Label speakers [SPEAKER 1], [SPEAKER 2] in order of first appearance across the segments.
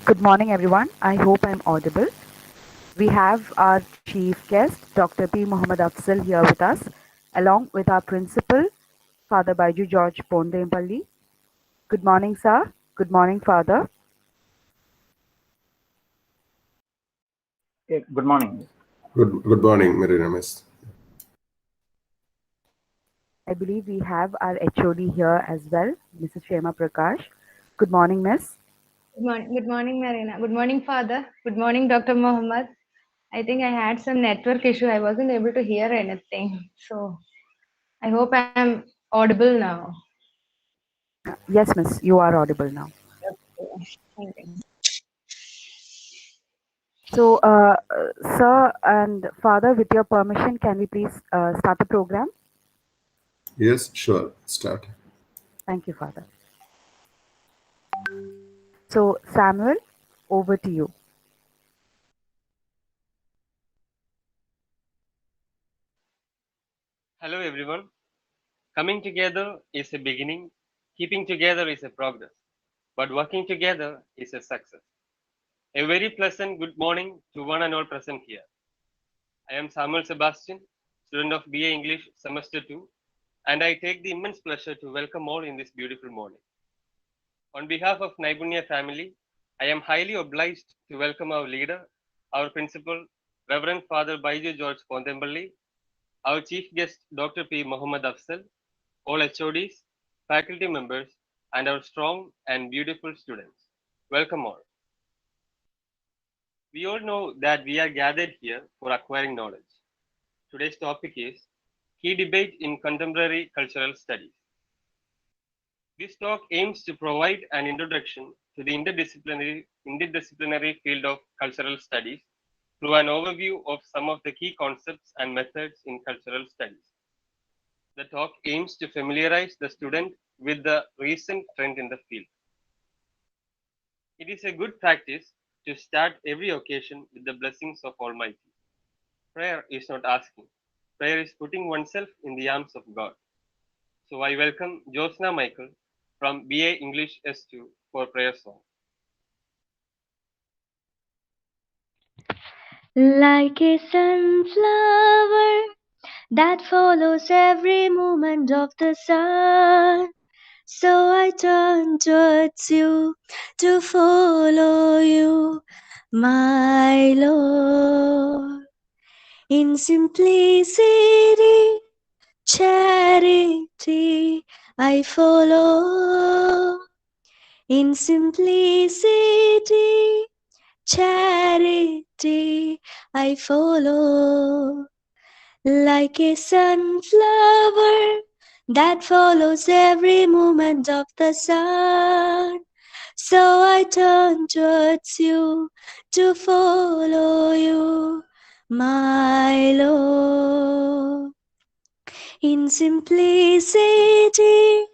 [SPEAKER 1] Good morning, everyone. I hope I'm audible. We have our chief guest, Dr. P. Muhammad Afzal, here with us, along with our principal, Father Baiju George Pondempalli. Good morning, sir. Good morning, Father.
[SPEAKER 2] Good morning.
[SPEAKER 3] Good morning, Mary Ramesh.
[SPEAKER 1] I believe we have our HOD here as well, Mrs. Shema Prakash. Good morning, Miss.
[SPEAKER 4] Good morning, Marina. Good morning, Father. Good morning, Dr. Muhammad. I think I had some network issue. I wasn't able to hear anything. So I hope I'm audible now.
[SPEAKER 1] Yes, Miss, you are audible now.
[SPEAKER 4] Okay. Thank you.
[SPEAKER 1] So, sir and Father, with your permission, can we please start the program?
[SPEAKER 3] Yes, sure. Start.
[SPEAKER 1] Thank you, Father. So, Samuel, over to you.
[SPEAKER 5] Hello everyone. Coming together is a beginning, keeping together is a progress, but working together is a success. A very pleasant good morning to one and all present here. I am Samuel Sebastian, student of BA English Semester 2, and I take the immense pleasure to welcome all in this beautiful morning. On behalf of Naibunya family, I am highly obliged to welcome our leader, our principal, Reverend Father Baiju George Pondempalli, our chief guest, Dr. P. Muhammad Afzal, all HODs, faculty members, and our strong and beautiful students. Welcome all. We all know that we are gathered here for acquiring knowledge. Today's topic is Key Debate in Contemporary Cultural Studies. This talk aims to provide an introduction to the interdisciplinary field of cultural studies through an overview of some of the key concepts and methods in cultural studies. The talk aims to familiarize the student with the recent trend in the field. It is a good practice to start every occasion with the blessings of Almighty. Prayer is not asking, prayer is putting oneself in the arms of God. So I welcome Josna Michael from BA English S2 for prayer song.
[SPEAKER 6] Like a sunflower that follows every movement of the sun. So I turn towards you to follow you, my Lord. In simplicity, charity, I follow. In simplicity, charity, I follow. Like a sunflower that follows every movement of the sun. So I turn towards you to follow you, my Lord. In simplicity,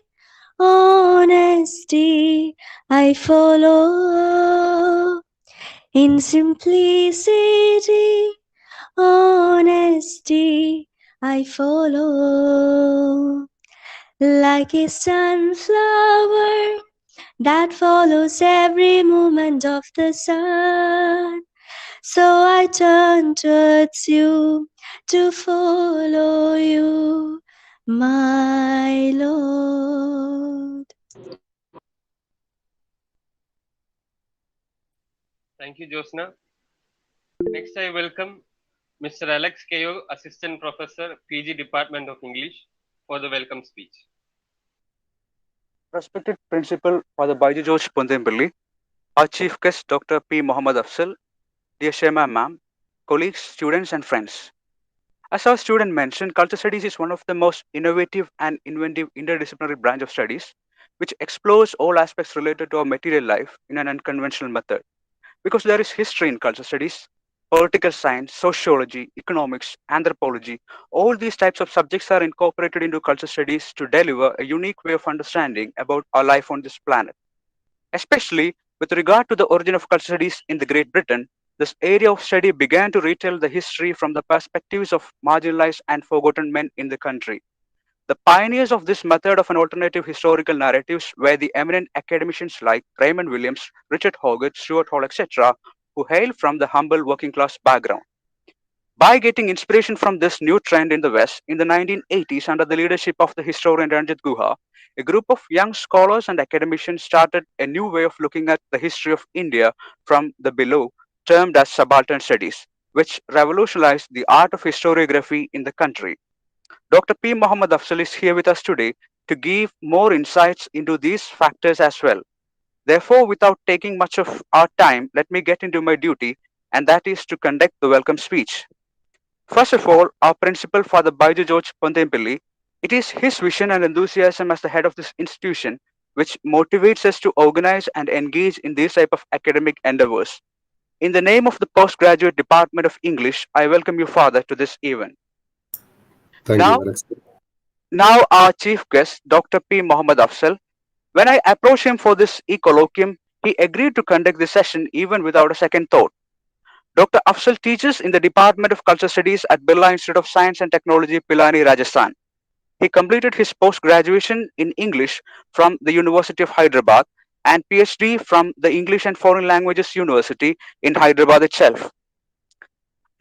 [SPEAKER 6] honesty, I follow. In simplicity, honesty, I follow. Like a sunflower that follows every movement of the sun. So I turn towards you to follow you, my Lord.
[SPEAKER 5] Thank you, Josna. Next, I welcome Mr. Alex Keogh, Assistant Professor, PG Department of English, for the welcome speech.
[SPEAKER 2] Respected Principal Father Baiju George Pondempalli, our Chief Guest Dr. P. Muhammad Afzal, dear Shema ma'am, colleagues, students, and friends. As our student mentioned, culture studies is one of the most innovative and inventive interdisciplinary branch of studies, which explores all aspects related to our material life in an unconventional method. Because there is history in culture studies, political science, sociology, economics, anthropology, all these types of subjects are incorporated into culture studies to deliver a unique way of understanding about our life on this planet. Especially with regard to the origin of culture studies in the Great Britain, this area of study began to retell the history from the perspectives of marginalized and forgotten men in the country. The pioneers of this method of an alternative historical narratives were the eminent academicians like Raymond Williams, Richard Hoggart, Stuart Hall, etc., who hail from the humble working class background. By getting inspiration from this new trend in the West, in the 1980s, under the leadership of the historian Ranjit Guha, a group of young scholars and academicians started a new way of looking at the history of India from the below, termed as subaltern studies, which revolutionized the art of historiography in the country. Dr. P. Muhammad Afzal is here with us today to give more insights into these factors as well. Therefore, without taking much of our time, let me get into my duty, and that is to conduct the welcome speech. First of all, our principal, Father Baiju George Pondempilli, it is his vision and enthusiasm as the head of this institution which motivates us to organize and engage in these type of academic endeavors. In the name of the Postgraduate Department of English, I welcome you, Father, to this event.
[SPEAKER 3] Thank
[SPEAKER 2] Now,
[SPEAKER 3] you, Alex.
[SPEAKER 2] now our chief guest, Dr. P. Muhammad Afzal. When I approached him for this e-colloquium, he agreed to conduct the session even without a second thought. Dr. Afzal teaches in the Department of Cultural Studies at Birla Institute of Science and Technology, Pilani, Rajasthan. He completed his post-graduation in English from the University of Hyderabad and PhD from the English and Foreign Languages University in Hyderabad itself.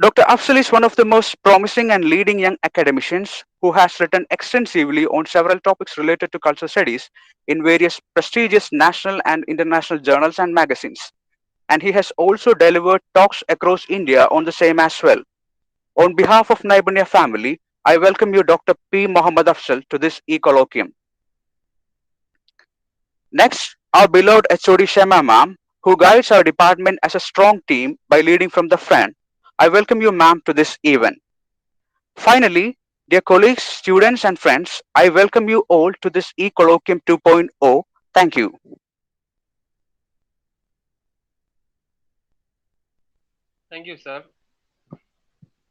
[SPEAKER 2] Dr. Afzal is one of the most promising and leading young academicians who has written extensively on several topics related to cultural studies in various prestigious national and international journals and magazines. And he has also delivered talks across India on the same as well. On behalf of Naibunya family, I welcome you, Dr. P. Muhammad Afzal, to this e-colloquium. Next, our beloved HOD Shema ma'am, who guides our department as a strong team by leading from the front. I welcome you, ma'am, to this event. Finally, dear colleagues, students, and friends, I welcome you all to this e-colloquium 2.0. Thank you.
[SPEAKER 5] Thank you, sir.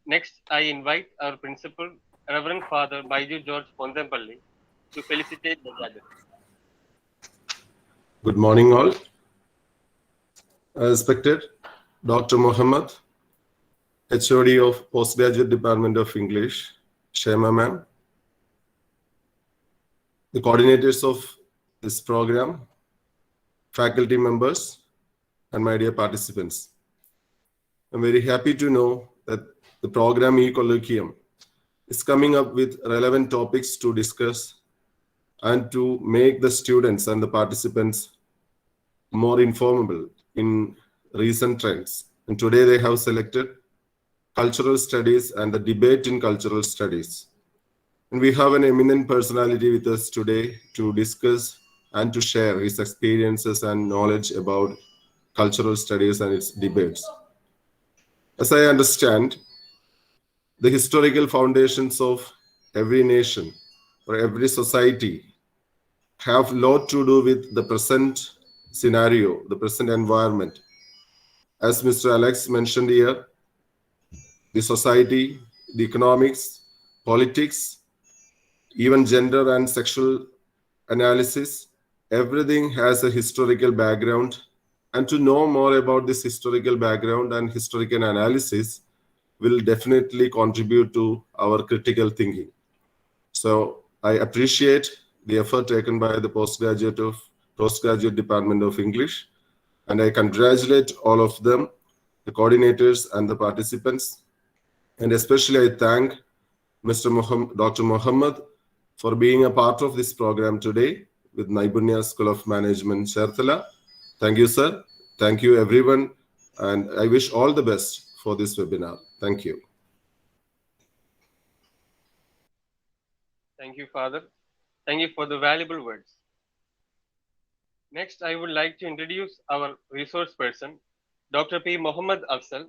[SPEAKER 5] Next, I invite our principal, Reverend Father Baiju George Pondempalli, to felicitate the gathering.
[SPEAKER 3] Good morning, all. Respected Dr. Muhammad, HOD of Postgraduate Department of English, Shema ma'am, the coordinators of this program, faculty members, and my dear participants. I'm very happy to know that the program e-Colloquium is coming up with relevant topics to discuss and to make the students and the participants more informable in recent trends. And today they have selected cultural studies and the debate in cultural studies. And we have an eminent personality with us today to discuss and to share his experiences and knowledge about cultural studies and its debates. As I understand, the historical foundations of every nation or every society have a lot to do with the present scenario, the present environment. As Mr. Alex mentioned here, the society, the economics, politics, even gender and sexual analysis, everything has a historical background. And to know more about this historical background and historical analysis will definitely contribute to our critical thinking. So I appreciate the effort taken by the Postgraduate Department of English, and I congratulate all of them, the coordinators and the participants. And especially I thank Dr. Muhammad for being a part of this program today with Naibunya School of Management, Cherthala. Thank you, sir. Thank you, everyone. And I wish all the best for this webinar. Thank you.
[SPEAKER 5] Thank you, Father. Thank you for the valuable words. Next, I would like to introduce our resource person, Dr. P. Muhammad Afzal.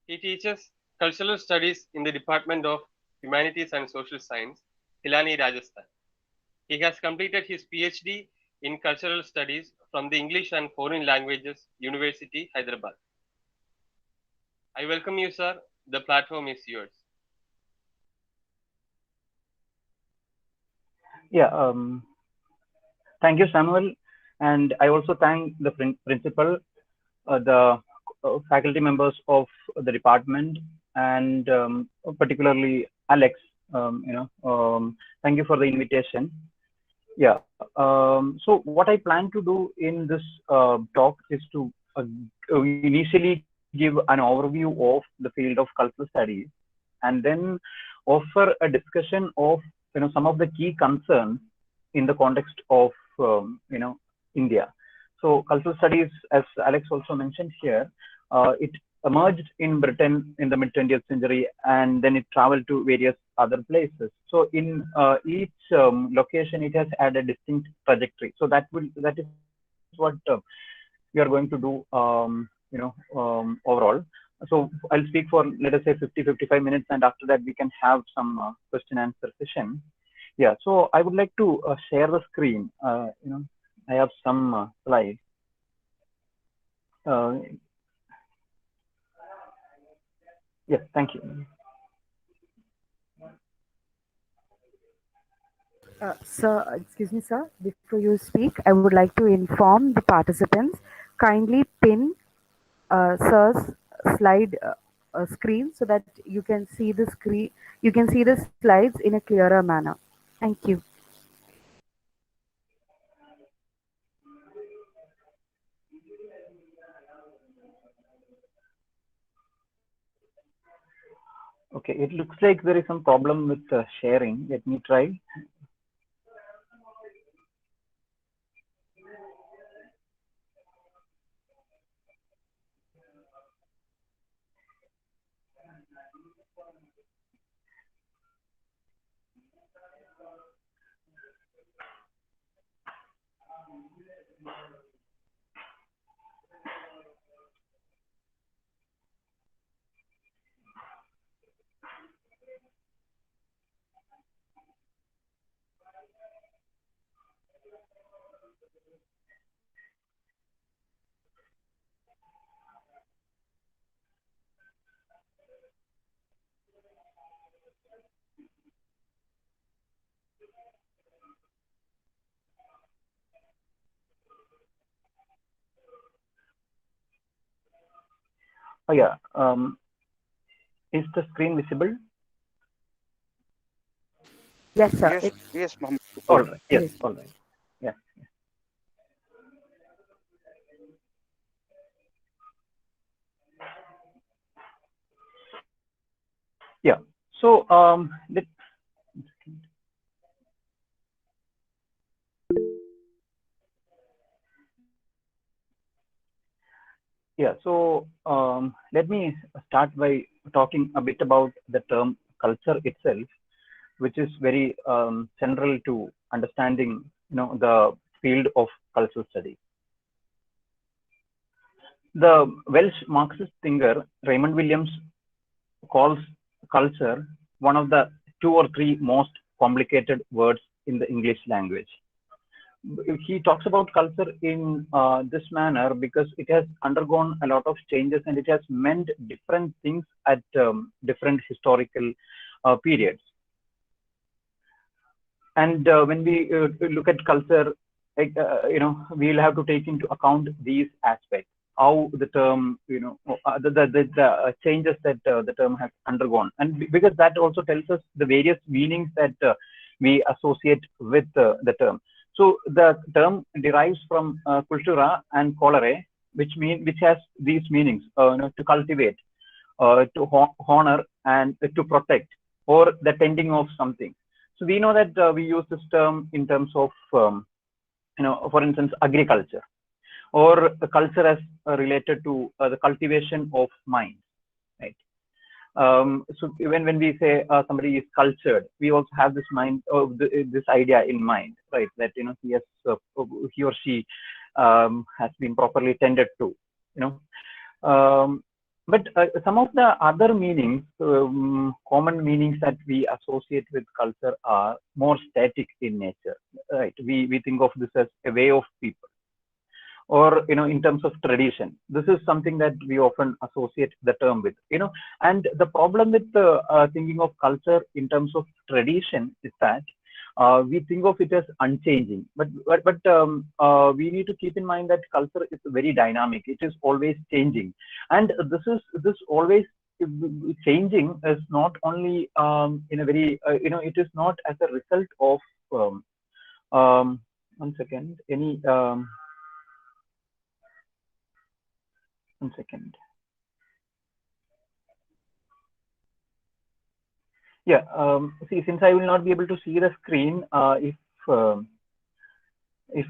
[SPEAKER 5] He teaches cultural studies in the Department of Humanities and Social Science, Pilani, Rajasthan. He has completed his PhD in Cultural Studies from the English and Foreign Languages University, Hyderabad. I welcome you, sir. The platform is yours.
[SPEAKER 7] Yeah, thank you, Samuel. And I also thank the principal, the faculty members of the department, and particularly Alex Thank you for the invitation. Yeah. So what I plan to do in this talk is to initially give an overview of the field of cultural studies, and then offer a discussion of some of the key concerns in the context of India. So cultural studies, as Alex also mentioned here, it emerged in Britain in the mid 20th century, and then it traveled to various other places. So in each location, it has had a distinct trajectory. So that is what we are going to do, overall. So I'll speak for, let us say, 50-55 minutes, and after that we can have some question answer session. Yeah. So I would like to share the screen. I have some slides. Yes, thank you.
[SPEAKER 1] Sir, excuse me, sir. Before you speak, I would like to inform the participants. Kindly pin sir's slide screen so that you can see the screen. You can see the slides in a clearer manner. Thank you.
[SPEAKER 7] Okay, it looks like there is some problem with sharing. Let me try. Oh yeah, is the screen visible?
[SPEAKER 1] Yes, sir.
[SPEAKER 2] Yes, Muhammad.
[SPEAKER 7] All right. Yes,
[SPEAKER 1] Yes.
[SPEAKER 7] all right. Yeah. Yeah. So let me start by talking a bit about the term culture itself, which is very central to understanding the field of cultural studies. The Welsh Marxist thinker Raymond Williams calls culture one of the 2 or 3 most complicated words in the English language. He talks about culture in this manner because it has undergone a lot of changes and it has meant different things at different historical periods. And when we look at culture, we'll have to take into account these aspects, how the term, the changes that the term has undergone, and because that also tells us the various meanings that we associate with the term. So the term derives from cultura and colere, which has these meanings: to cultivate, to honor, and to protect, or the tending of something. So we know that we use this term in terms of, for instance, agriculture, or the culture as related to the cultivation of mind, right? So when we say somebody is cultured, we also have this mind, this idea in mind, right? That he or she has been properly tended to, but some of the other meanings, common meanings that we associate with culture are more static in nature, right? We think of this as a way of people, or in terms of tradition. This is something that we often associate the term with, and the problem with thinking of culture in terms of tradition is that we think of it as unchanging, but we need to keep in mind that culture is very dynamic. It is always changing, and this always changing is not only in a very it is not as a result of one second any one second. Yeah, see, since I will not be able to see the screen, if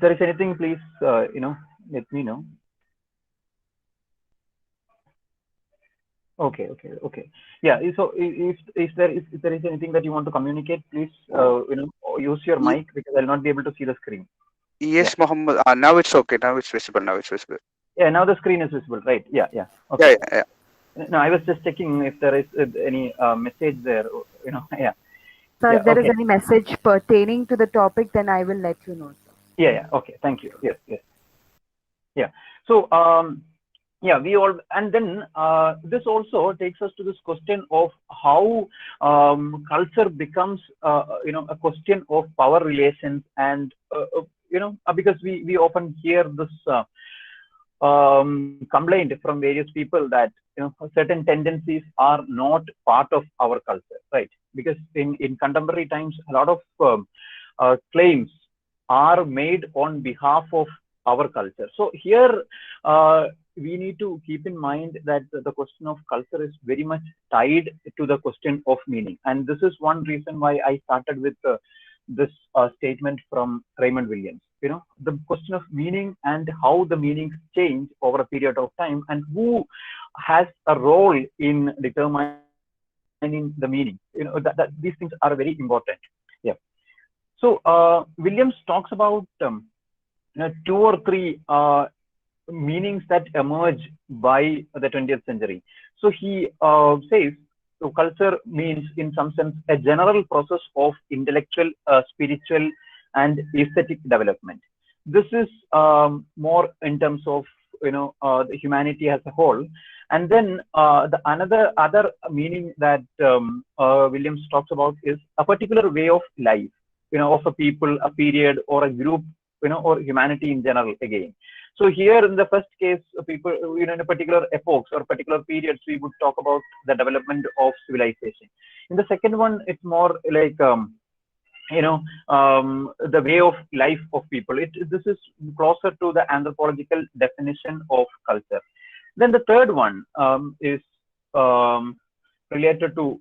[SPEAKER 7] there is anything, please let me know. Okay. Yeah. So if there is anything that you want to communicate, please use your mic, because I'll not be able to see the screen.
[SPEAKER 2] Yes, yeah. Muhammad. Now it's okay. Now it's visible.
[SPEAKER 7] Yeah. Now the screen is visible, right? Yeah. Okay. Yeah. No, I was just checking if there is any message there. Yeah.
[SPEAKER 1] So if there is any message pertaining to the topic, then I will let you know.
[SPEAKER 7] Yeah. Okay. Thank you. Yes. Yeah. So yeah, we all, and then this also takes us to this question of how culture becomes a question of power relations, and because we often hear this complaint from various people that certain tendencies are not part of our culture, right? Because in contemporary times, a lot of claims are made on behalf of our culture. So here we need to keep in mind that the question of culture is very much tied to the question of meaning, and this is one reason why I started with this statement from Raymond Williams. The question of meaning and how the meanings change over a period of time, and who has a role in determining the meaning. That these things are very important. Yeah. So Williams talks about 2 or 3 meanings that emerge by the 20th century. So he says, so culture means, in some sense, a general process of intellectual, spiritual, and aesthetic development. This is more in terms of the humanity as a whole. And then the other meaning that Williams talks about is a particular way of life, of a people, a period, or a group, or humanity in general again. So here in the first case, people, in a particular epochs or particular periods, we would talk about the development of civilization. In the second one, it's more like the way of life of people. This is closer to the anthropological definition of culture. Then the third one is related to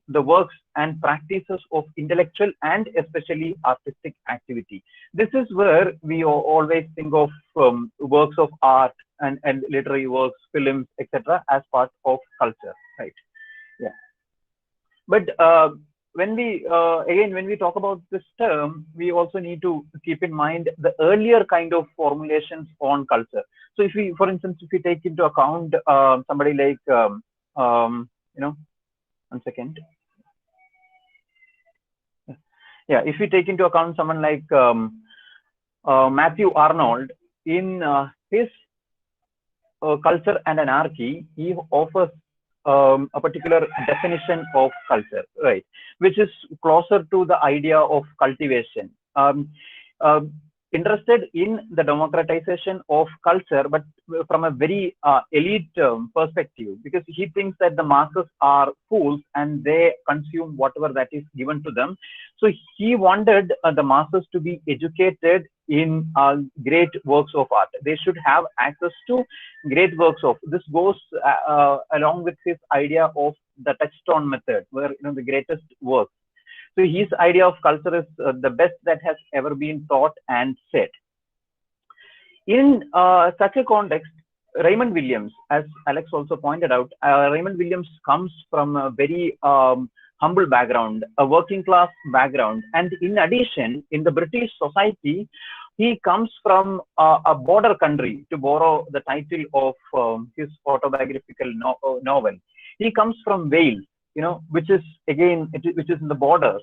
[SPEAKER 7] the works and practices of intellectual and especially artistic activity. This is where we always think of works of art and literary works, films, etc. as part of culture, right? Yeah. But when we talk about this term, we also need to keep in mind the earlier kind of formulations on culture. So if we, for instance, if we take into account somebody like one second. Yeah, if we take into account someone like Matthew Arnold, in his Culture and Anarchy, he offers a particular definition of culture, right, which is closer to the idea of cultivation. Interested in the democratization of culture, but from a very elite perspective, because he thinks that the masses are fools and they consume whatever that is given to them. So he wanted the masses to be educated in great works of art. They should have access to great works of. This goes along with his idea of the touchstone method, where the greatest work. So his idea of culture is the best that has ever been taught and said. In such a context, Raymond Williams, as Alex also pointed out, Raymond Williams comes from a very humble background, a working class background. And in addition, in the British society, he comes from a border country, to borrow the title of his autobiographical novel. He comes from Wales, which is again, which is in the borders.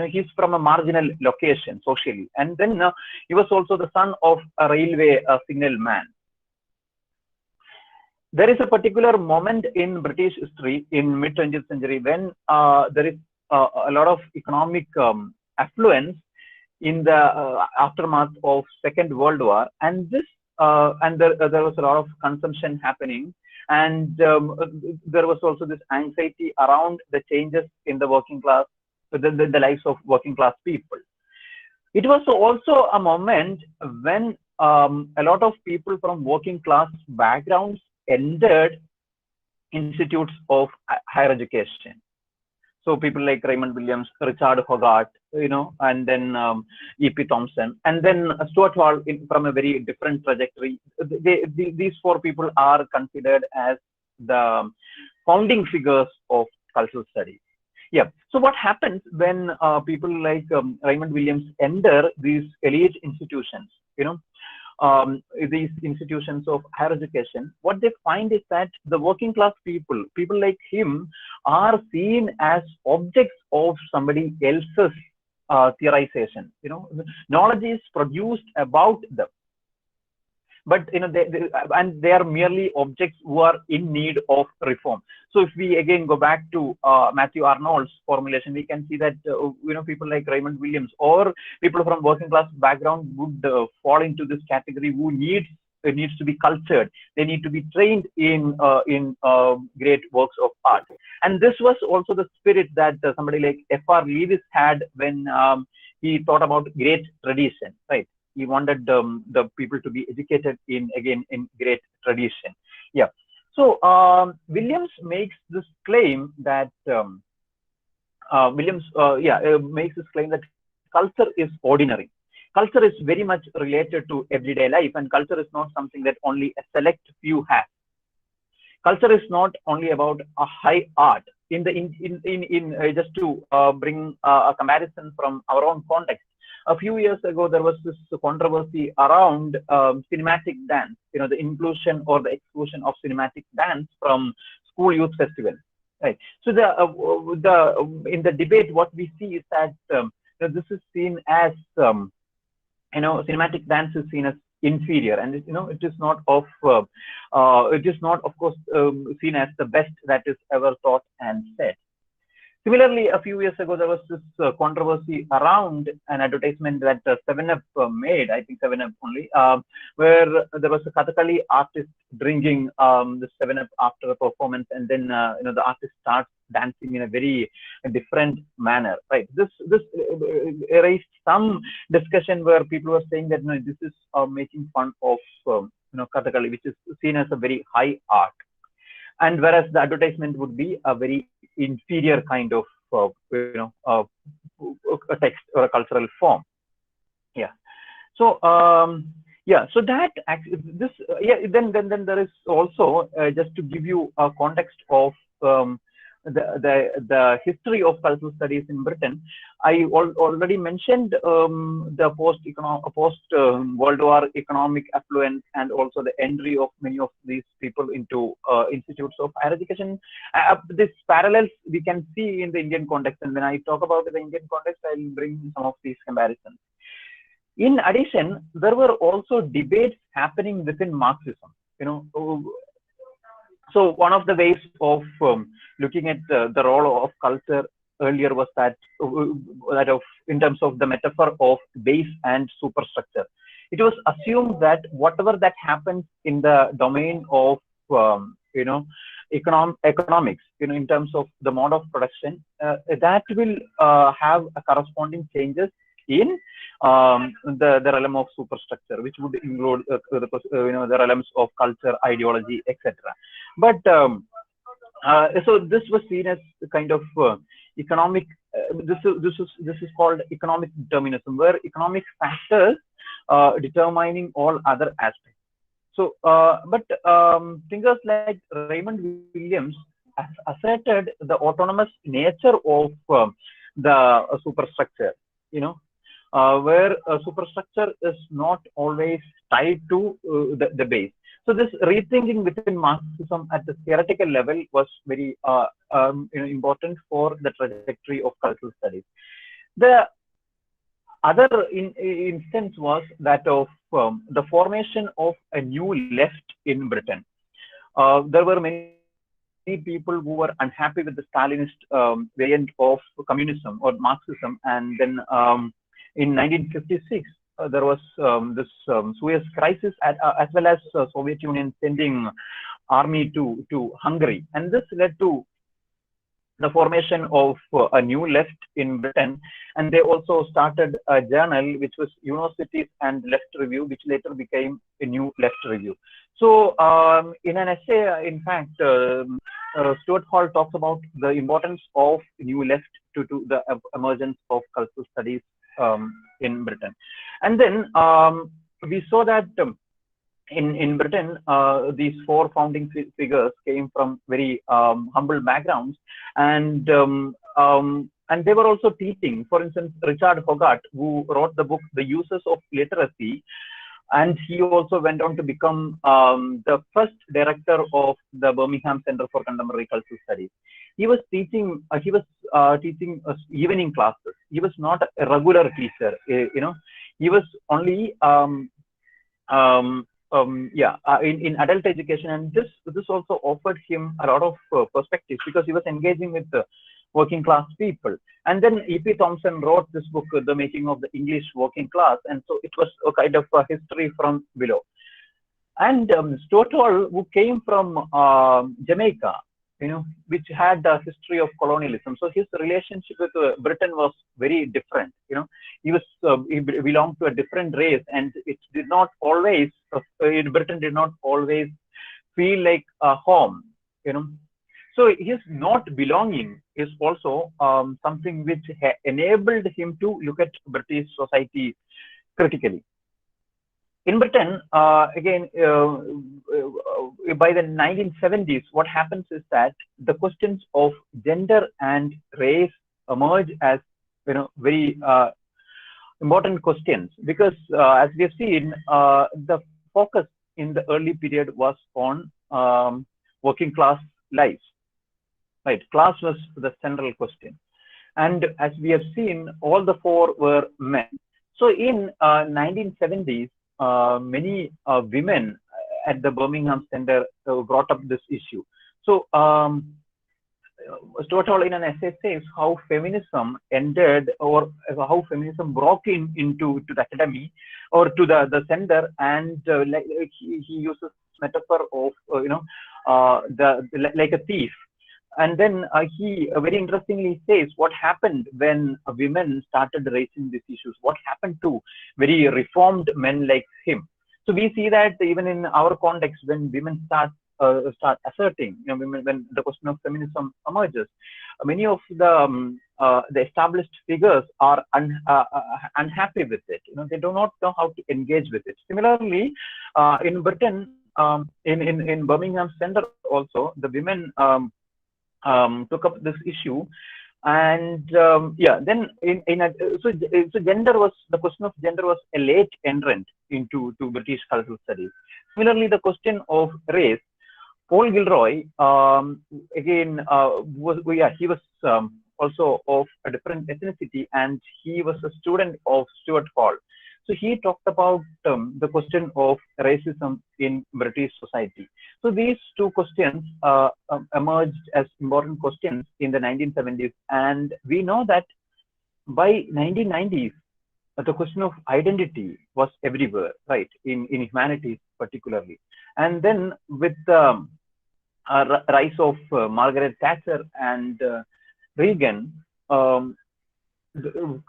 [SPEAKER 7] He's from a marginal location socially. And then he was also the son of a railway signal man. There is a particular moment in British history in mid-20th century when there is a lot of economic affluence in the aftermath of Second World War, and this and there was a lot of consumption happening. And there was also this anxiety around the changes in the working class, the lives of working class people. It was also a moment when a lot of people from working class backgrounds entered institutes of higher education. So people like Raymond Williams, Richard Hogarth, and then E.P. Thompson, and then Stuart Hall from a very different trajectory. These four people are considered as the founding figures of cultural studies. Yeah. So what happens when people like Raymond Williams enter these elite institutions, these institutions of higher education, what they find is that the working class people like him, are seen as objects of somebody else's theorization. Knowledge is produced about them, but they are merely objects who are in need of reform. So if we again go back to Matthew Arnold's formulation, we can see that people like Raymond Williams or people from working class background would fall into this category who needs to be cultured. They need to be trained in great works of art. And this was also the spirit that somebody like F.R. Lewis had when he thought about great tradition, right? He wanted the people to be educated in great tradition. Yeah. So Williams makes this claim that makes this claim that culture is ordinary. Culture is very much related to everyday life, and culture is not something that only a select few have. Culture is not only about a high art. Just to bring a comparison from our own context, a few years ago there was this controversy around cinematic dance, the inclusion or the exclusion of cinematic dance from school youth festival, right? So in the debate, what we see is that this is seen as cinematic dance is seen as inferior, and it is not of course seen as the best that is ever taught and said. Similarly, a few years ago there was this controversy around an advertisement that 7up made, I think 7up only, where there was a Kathakali artist drinking the 7up after a performance, and then the artist starts dancing in a very different manner, right? This raised some discussion where people were saying that this is making fun of Kathakali, which is seen as a very high art, and whereas the advertisement would be a very inferior kind of a text or a cultural form. Yeah. So so that then there is also just to give you a context of the history of cultural studies in Britain. I already mentioned the post World War economic affluence, and also the entry of many of these people into institutes of higher education. These parallels we can see in the Indian context, and when I talk about the Indian context, I'll bring some of these comparisons. In addition, there were also debates happening within Marxism. So one of the ways of looking at the role of culture earlier was that in terms of the metaphor of base and superstructure. It was assumed that whatever that happens in the domain of economics, in terms of the mode of production, that will have a corresponding changes in the realm of superstructure, which would include the realms of culture, ideology, etc. But so this was seen as kind of economic. This is called economic determinism, where economic factors determining all other aspects. So, but thinkers like Raymond Williams asserted the autonomous nature of the superstructure. Where superstructure is not always tied to the base. So this rethinking within Marxism at the theoretical level was very important for the trajectory of cultural studies. The other instance was that of the formation of a new left in Britain. There were many people who were unhappy with the Stalinist variant of communism or Marxism, and then in 1956, there was this Suez crisis, as well as Soviet Union sending army to Hungary, and this led to the formation of a new left in Britain, and they also started a journal which was Universities and Left Review, which later became a New Left Review. So in an essay, in fact, Stuart Hall talks about the importance of New Left to the emergence of cultural studies in Britain. And then we saw that in Britain, these four founding figures came from very humble backgrounds, and they were also teaching. For instance, Richard Hogarth, who wrote the book The Uses of Literacy, and he also went on to become the first director of the Birmingham Center for Contemporary Cultural Studies. He was teaching. Teaching evening classes. He was not a regular teacher. He was only in adult education, and this also offered him a lot of perspectives, because he was engaging with the working class people. And then E.P. Thompson wrote this book, The Making of the English Working Class, and so it was a kind of a history from below. And Stuart Hall, who came from Jamaica, which had a history of colonialism, so his relationship with Britain was very different. He belonged to a different race, and it did not always Britain did not always feel like a home. So his not belonging is also something which enabled him to look at British society critically. In Britain, again, by the 1970s, what happens is that the questions of gender and race emerge as very important questions, because as we have seen, the focus in the early period was on working class lives. Right, class was the central question, and as we have seen, all the four were men. So in 1970s, many women at the Birmingham Center brought up this issue. So Stuart Hall in an essay says how feminism ended, or how feminism broke into the academy or to the center, and he uses metaphor of like a thief. And then he very interestingly says what happened when women started raising these issues. What happened to very reformed men like him? So we see that even in our context, when women start asserting, when the question of feminism emerges, many of the established figures are unhappy with it. They do not know how to engage with it. Similarly, in Britain, in Birmingham Center also, the women took up this issue, and then so gender was, the question of gender was a late entrant into British cultural studies. Similarly, the question of race, Paul Gilroy again he was also of a different ethnicity, and he was a student of Stuart Hall. So he talked about the question of racism in British society. So these two questions emerged as important questions in the 1970s, and we know that by 1990s, the question of identity was everywhere, right, in humanities particularly. And then with the rise of Margaret Thatcher and Reagan,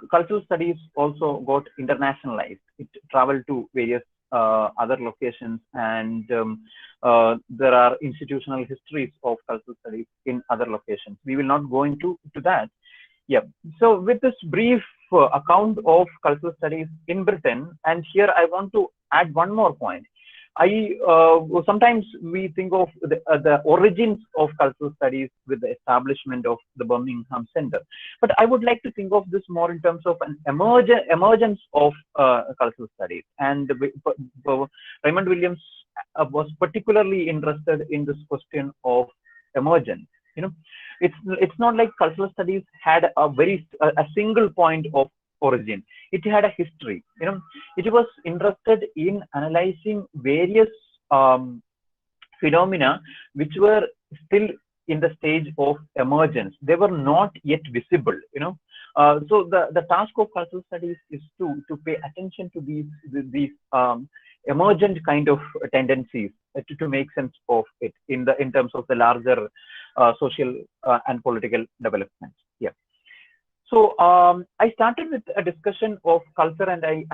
[SPEAKER 7] cultural studies also got internationalized. It traveled to various other locations, and there are institutional histories of cultural studies in other locations. We will not go into that. Yeah. So with this brief account of cultural studies in Britain, and here I want to add one more point. Sometimes we think of the origins of cultural studies with the establishment of the Birmingham Center, but I would like to think of this more in terms of an emergence of cultural studies. And Raymond Williams was particularly interested in this question of emergence. It's not like cultural studies had a single point of origin. It had a history. It was interested in analyzing various phenomena which were still in the stage of emergence. They were not yet visible. So the task of cultural studies is to pay attention to these emergent kind of tendencies to make sense of it in terms of the larger social and political developments. Yeah. So I started with a discussion of culture, and I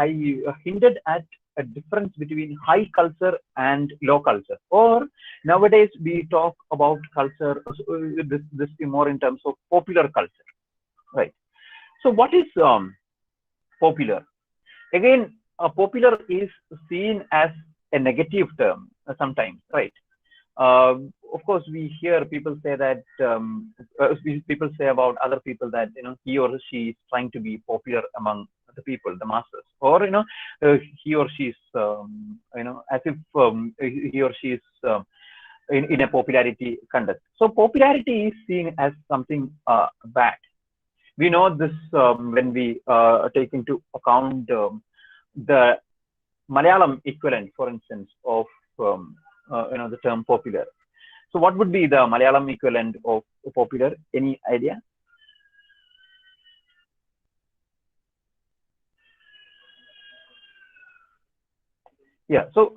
[SPEAKER 7] hinted at a difference between high culture and low culture. Or nowadays we talk about culture, this more in terms of popular culture, right? So what is popular? Again, popular is seen as a negative term sometimes, right? Of course, we hear people say that people say about other people that he or she is trying to be popular among the people, the masses, or he or she is as if he or she is in a popularity contest. So popularity is seen as something bad. We know this when we take into account the Malayalam equivalent, for instance, of the term popular. So what would be the Malayalam equivalent of popular? Any idea? Yeah. So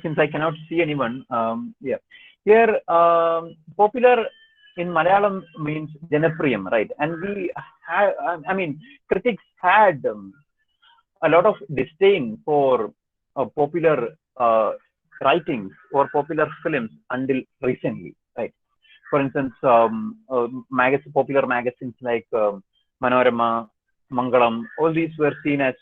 [SPEAKER 7] since I cannot see anyone, yeah, here popular in Malayalam means Janapriyam, right? And we have, I mean, critics had a lot of disdain for popular writings or popular films until recently, right? For instance, popular magazines like Manorama, Mangalam, all these were seen as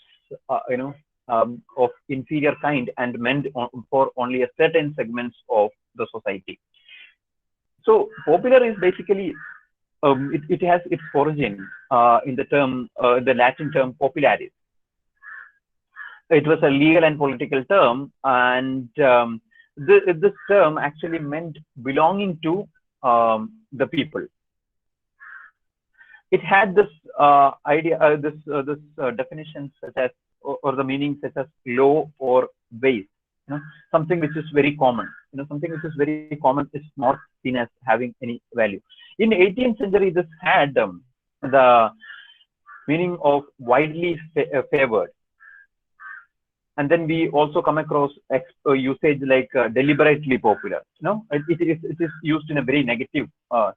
[SPEAKER 7] of inferior kind and meant for only a certain segments of the society. So popular is basically it has its origin in the term, the Latin term popularis. It was a legal and political term, and this term actually meant belonging to the people. It had this idea, this definition such as, or the meaning such as low or base. Something which is very common. Something which is very common is not seen as having any value. In 18th century, this had the meaning of widely favored. And then we also come across usage like deliberately popular. It is used in a very negative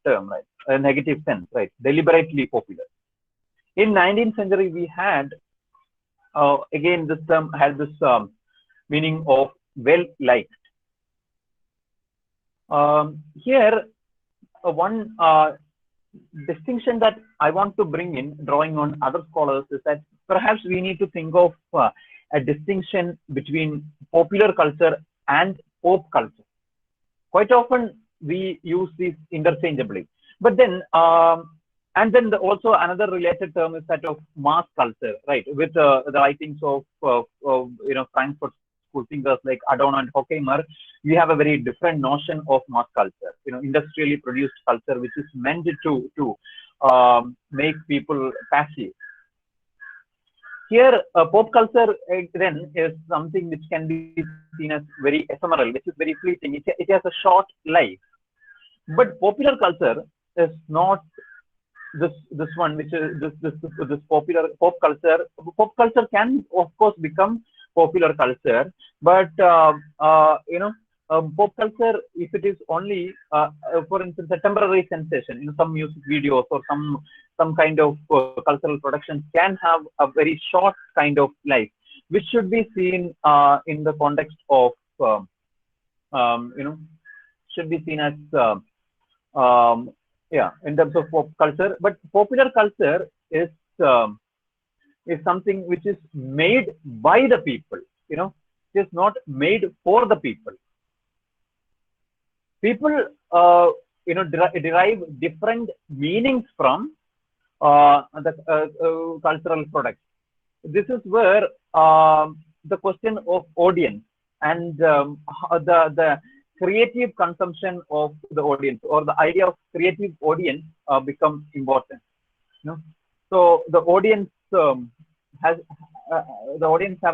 [SPEAKER 7] term, right? A negative sense, right? Deliberately popular. In 19th century, we had again this term had this meaning of well liked. Here, one distinction that I want to bring in, drawing on other scholars, is that perhaps we need to think of a distinction between popular culture and pop culture. Quite often we use these interchangeably, but then and then also another related term is that of mass culture, right? With the writings of Frankfurt School thinkers like Adorno and Horkheimer, we have a very different notion of mass culture. Industrially produced culture, which is meant to make people passive. Here, pop culture then is something which can be seen as very ephemeral, which is very fleeting. It has a short life. But popular culture is not this one, which is this popular pop culture. Pop culture can, of course, become popular culture, but pop culture, if it is only, for instance, a temporary sensation, some music videos or some kind of cultural productions can have a very short kind of life, which should be seen in the context of, should be seen as, in terms of pop culture. But popular culture is something which is made by the people. It is not made for the people. People, derive different meanings from the cultural products. This is where the question of audience and the creative consumption of the audience, or the idea of creative audience, becomes important. So the audience have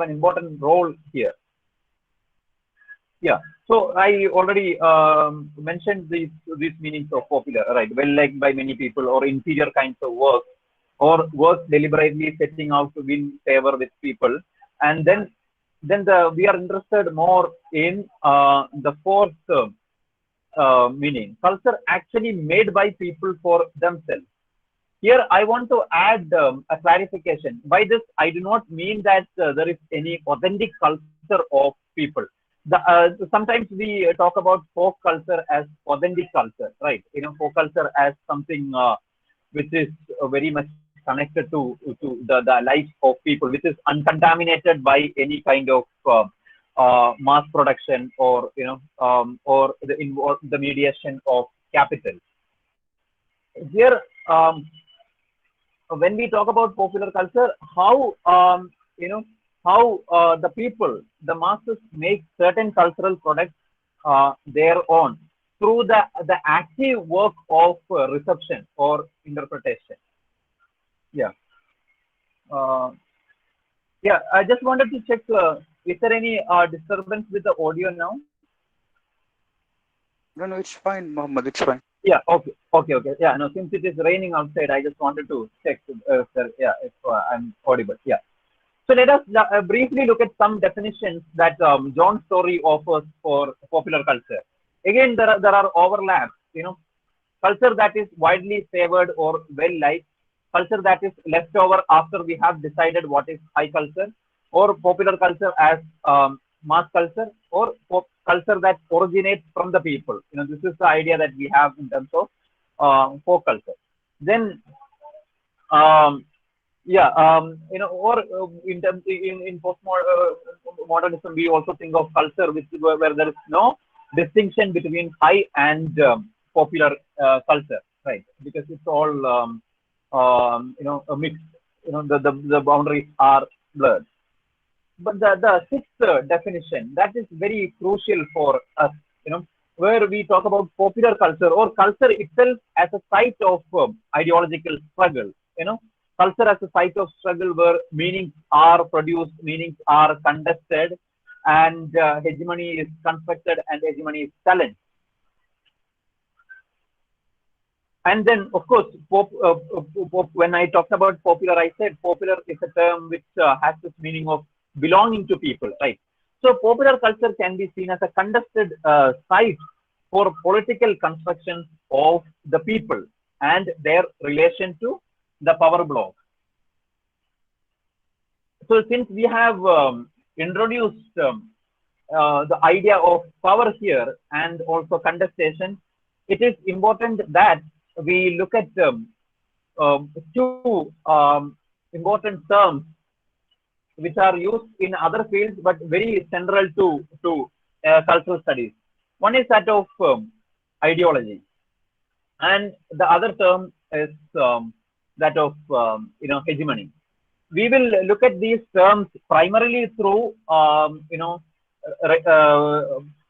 [SPEAKER 7] an important role here. Yeah. So I already mentioned these meanings of popular, right? Well liked by many people, or inferior kinds of work, or work deliberately setting out to win favor with people. And then then we are interested more in the fourth meaning, culture actually made by people for themselves. Here, I want to add a clarification. By this, I do not mean that there is any authentic culture of people. Sometimes we talk about folk culture as authentic culture, right? Folk culture as something which is very much connected to the life of people, which is uncontaminated by any kind of mass production or or the mediation of capital. Here, when we talk about popular culture, how the people, the masses, make certain cultural products their own through the active work of reception or interpretation. Yeah. Yeah, I just wanted to check, is there any disturbance with the audio now?
[SPEAKER 2] No, it's fine, Muhammad, it's fine.
[SPEAKER 7] Yeah, okay. Yeah, no, since it is raining outside, I just wanted to check, if I'm audible. Yeah. So let us briefly look at some definitions that John Story offers for popular culture. Again, there are overlaps, culture that is widely favored or well-liked, culture that is left over after we have decided what is high culture, or popular culture as mass culture, or culture that originates from the people. This is the idea that we have in terms of folk culture. Then, or in terms in postmodernism, we also think of culture where there is no distinction between high and popular culture, right? Because it's all a mix. The boundaries are blurred. But the sixth definition, that is very crucial for us, where we talk about popular culture or culture itself as a site of ideological struggle. Culture as a site of struggle where meanings are produced, meanings are contested, and hegemony is constructed and hegemony is challenged. And then, of course, when I talked about popular, I said popular is a term which has this meaning of belonging to people, right? So popular culture can be seen as a contested site for political construction of the people and their relation to the power block. So since we have introduced the idea of power here and also contestation, it is important that we look at two important terms which are used in other fields but very central to cultural studies. One is that of ideology, and the other term is that of hegemony. We will look at these terms primarily through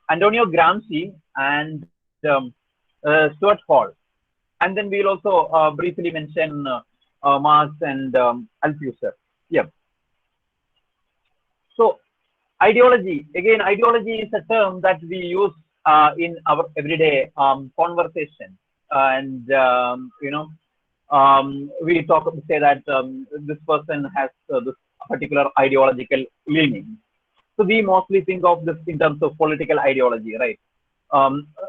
[SPEAKER 7] Antonio Gramsci and Stuart Hall, and then we'll also briefly mention Marx and Althusser. Yeah. So ideology, again, ideology is a term that we use in our everyday conversation, and we say that this person has this particular ideological leaning. So we mostly think of this in terms of political ideology, right?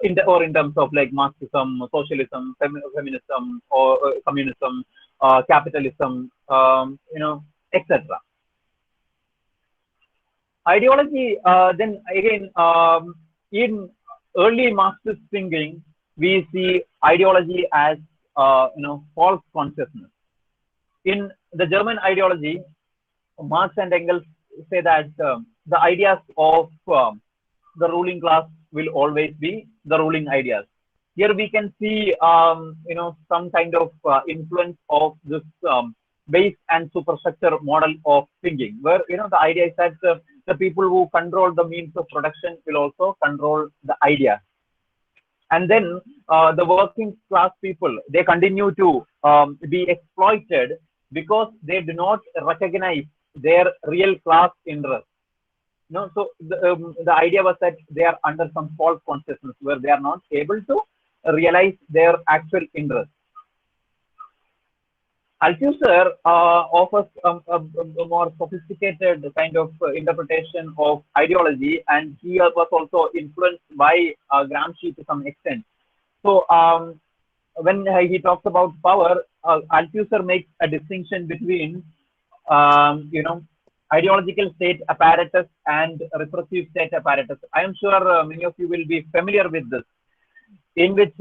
[SPEAKER 7] In terms of like Marxism, socialism, feminism, or communism, capitalism, etc. Ideology, then again, in early Marxist thinking, we see ideology as false consciousness. In the German ideology, Marx and Engels say that the ideas of the ruling class will always be the ruling ideas. Here we can see some kind of influence of this base and superstructure model of thinking, where the idea is that the people who control the means of production will also control the idea. And then the working class people, they continue to be exploited because they do not recognize their real class interest. So the idea was that they are under some false consciousness where they are not able to realize their actual interest. Althusser offers a more sophisticated kind of interpretation of ideology, and he was also influenced by Gramsci to some extent. So when he talks about power, Althusser makes a distinction between, ideological state apparatus and repressive state apparatus. I am sure many of you will be familiar with this, in which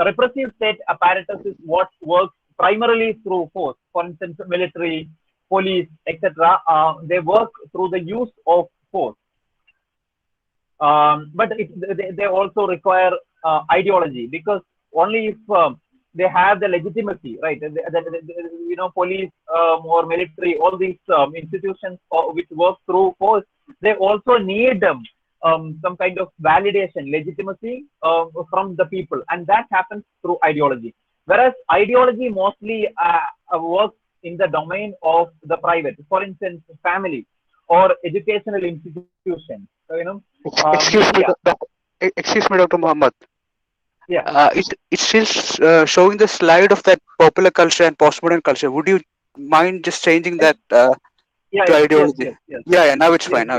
[SPEAKER 7] repressive state apparatus is what works primarily through force. For instance, military, police, etc. They work through the use of force. But they also require ideology, because only if they have the legitimacy, right? Police or military, all these institutions which work through force, they also need some kind of validation, legitimacy from the people, and that happens through ideology. Whereas ideology mostly works in the domain of the private. For instance, family or educational institutions.
[SPEAKER 2] Excuse me, Dr. Muhammad.
[SPEAKER 7] Yeah.
[SPEAKER 2] It's still showing the slide of that popular culture and postmodern culture. Would you mind just changing that to ideology?
[SPEAKER 7] Yes.
[SPEAKER 2] Yeah. Now it's fine.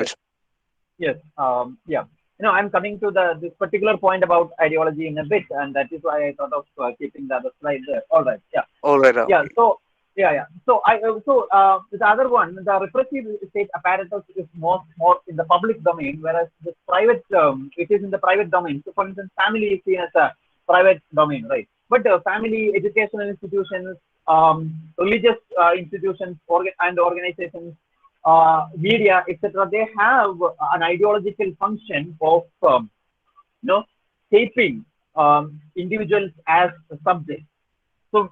[SPEAKER 7] Yes. Yeah. I'm coming to this particular point about ideology in a bit, and that is why I thought of keeping the other slide there. All right. Yeah.
[SPEAKER 2] All right.
[SPEAKER 7] Yeah. So. Yeah. So the other one, the repressive state apparatus is more in the public domain, whereas the private, it is in the private domain. So, for instance, family is seen as a private domain, right? But family, educational institutions, religious institutions, and organizations, media, etc., they have an ideological function of, shaping individuals as subjects. So,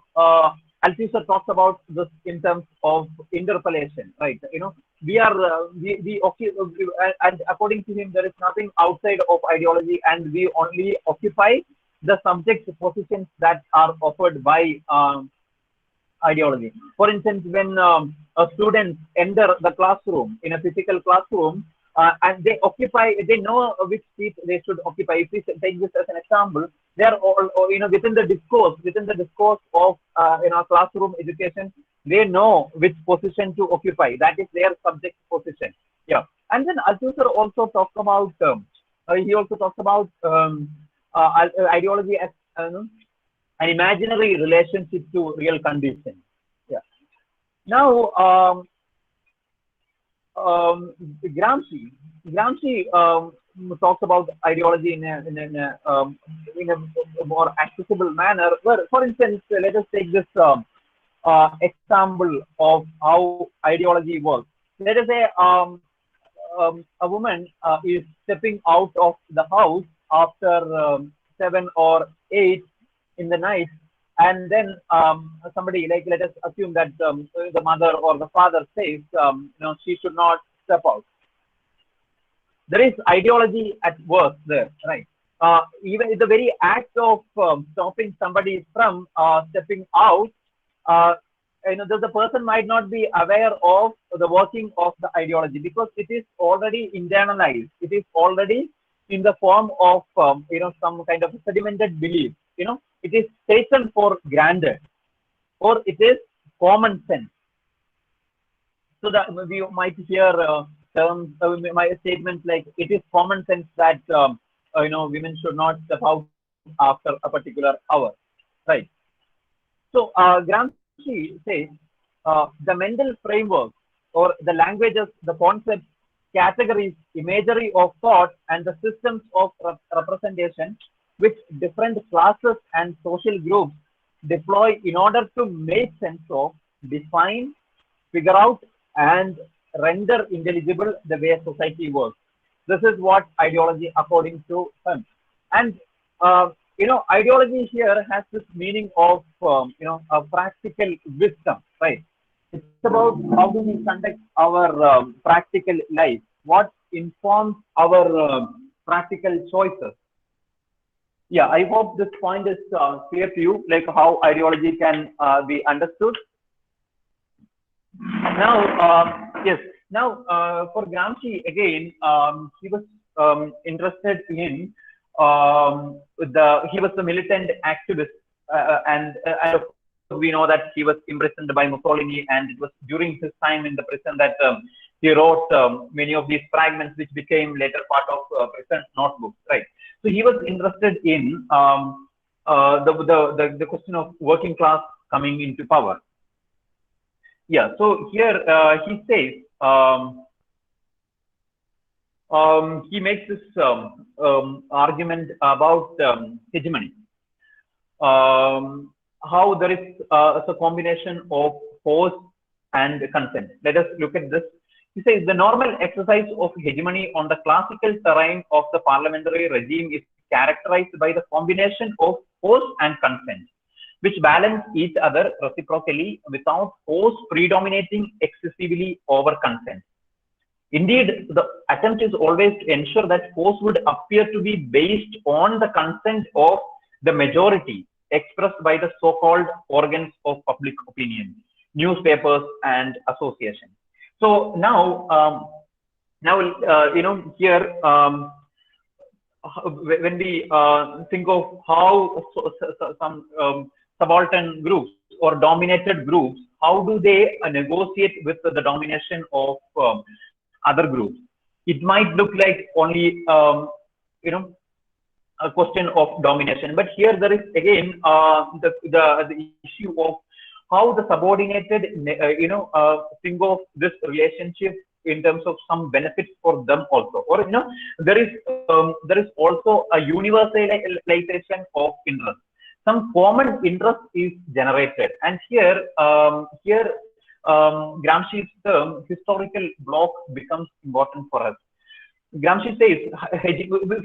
[SPEAKER 7] Althusser talks about this in terms of interpellation, right? We and according to him, there is nothing outside of ideology, and we only occupy the subject positions that are offered by ideology. For instance, when students enter the classroom, in a physical classroom, and they know which seat they should occupy. If we take this as an example, they are all, within the discourse of classroom education, they know which position to occupy. That is their subject position. Yeah. And then Althusser also talks about ideology as an imaginary relationship to real conditions. Yeah. Now, Gramsci talks about ideology in a more accessible manner. Where, for instance, let us take this example of how ideology works. Let us say a woman is stepping out of the house after 7 or 8 in the night, and then somebody, let us assume that the mother or the father says, she should not step out. There is ideology at work there, right? Even the very act of stopping somebody from stepping out, the person might not be aware of the working of the ideology, because it is already internalized. It is already in the form of some kind of sedimented belief. It is taken for granted, or it is common sense. So that we might hear terms, my statements like, it is common sense that women should not step out after a particular hour, right? So Gramsci says the mental framework, or the languages, the concepts, categories, imagery of thought, and the systems of representation which different classes and social groups deploy in order to make sense of, define, figure out, and render intelligible the way society works. This is what ideology according to him. And ideology here has this meaning of a practical wisdom, right? It's about how do we conduct our practical life, what informs our practical choices. Yeah, I hope this point is clear to you, like how ideology can be understood. Now, yes. Now, for Gramsci again, he was interested in he was a militant activist and we know that he was imprisoned by Mussolini, and it was during his time in the prison that he wrote many of these fragments, which became later part of prison notebooks, right? So he was interested in the question of working class coming into power. Yeah. So here he says he makes this argument about hegemony. How there is a combination of force and consent. Let us look at this. He says the normal exercise of hegemony on the classical terrain of the parliamentary regime is characterized by the combination of force and consent, which balance each other reciprocally without force predominating excessively over consent. Indeed, the attempt is always to ensure that force would appear to be based on the consent of the majority expressed by the so-called organs of public opinion, newspapers and associations. So now, here when we think of how some subaltern groups or dominated groups, how do they negotiate with the domination of other groups? It might look like only a question of domination, but here there is again the issue of how the subordinated think of this relationship in terms of some benefits for them also, or there is also a universalization of interest. Some common interest is generated, and here Gramsci's term historical block becomes important for us. Gramsci says,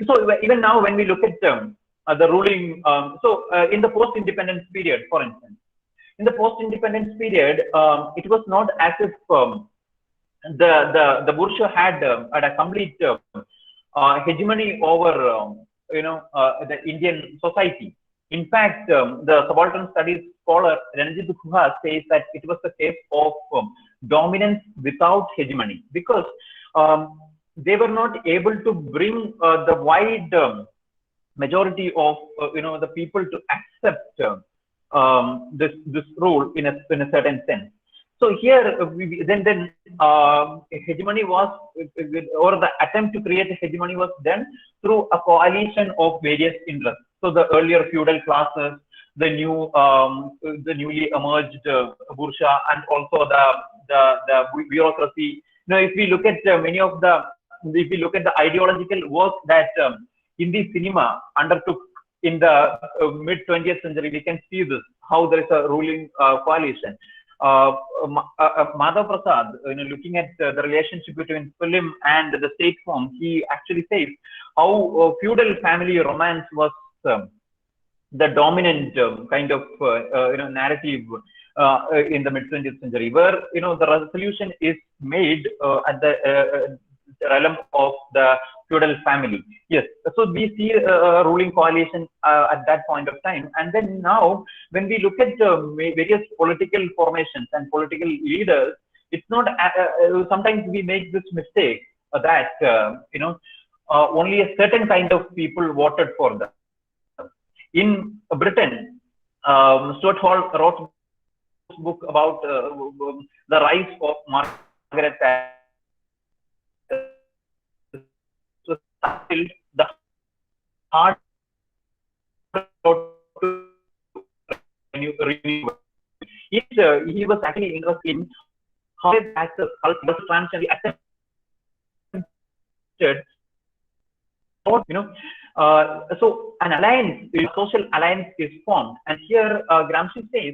[SPEAKER 7] so even now when we look at the ruling, in the post-independence period, for instance, in the post-independence period, it was not as if the bourgeois had a complete hegemony over the Indian society. In fact, the subaltern studies scholar Ranjit Guha says that it was the case of dominance without hegemony, because they were not able to bring the wide majority of the people to accept this rule in a certain sense. So here then hegemony was, or the attempt to create a hegemony was done through a coalition of various interests. So the earlier feudal classes, the newly emerged bourgeois, and also the bureaucracy. If we look at if we look at the ideological work that Hindi cinema undertook in the mid 20th century, we can see this, how there is a ruling coalition. Madhav Prasad, looking at the relationship between film and the state form, he actually says how feudal family romance was the dominant kind of narrative in the mid 20th century, where the resolution is made at the realm of the feudal family. Yes, so we see a ruling coalition at that point of time, and then now when we look at various political formations and political leaders, it's not sometimes we make this mistake that only a certain kind of people voted for them. In Britain, Stuart Hall wrote a book about the rise of Margaret Thatcher. The hard he was actually interested in how Thatcher's transition accepted. So an alliance, a social alliance is formed, and here Gramsci says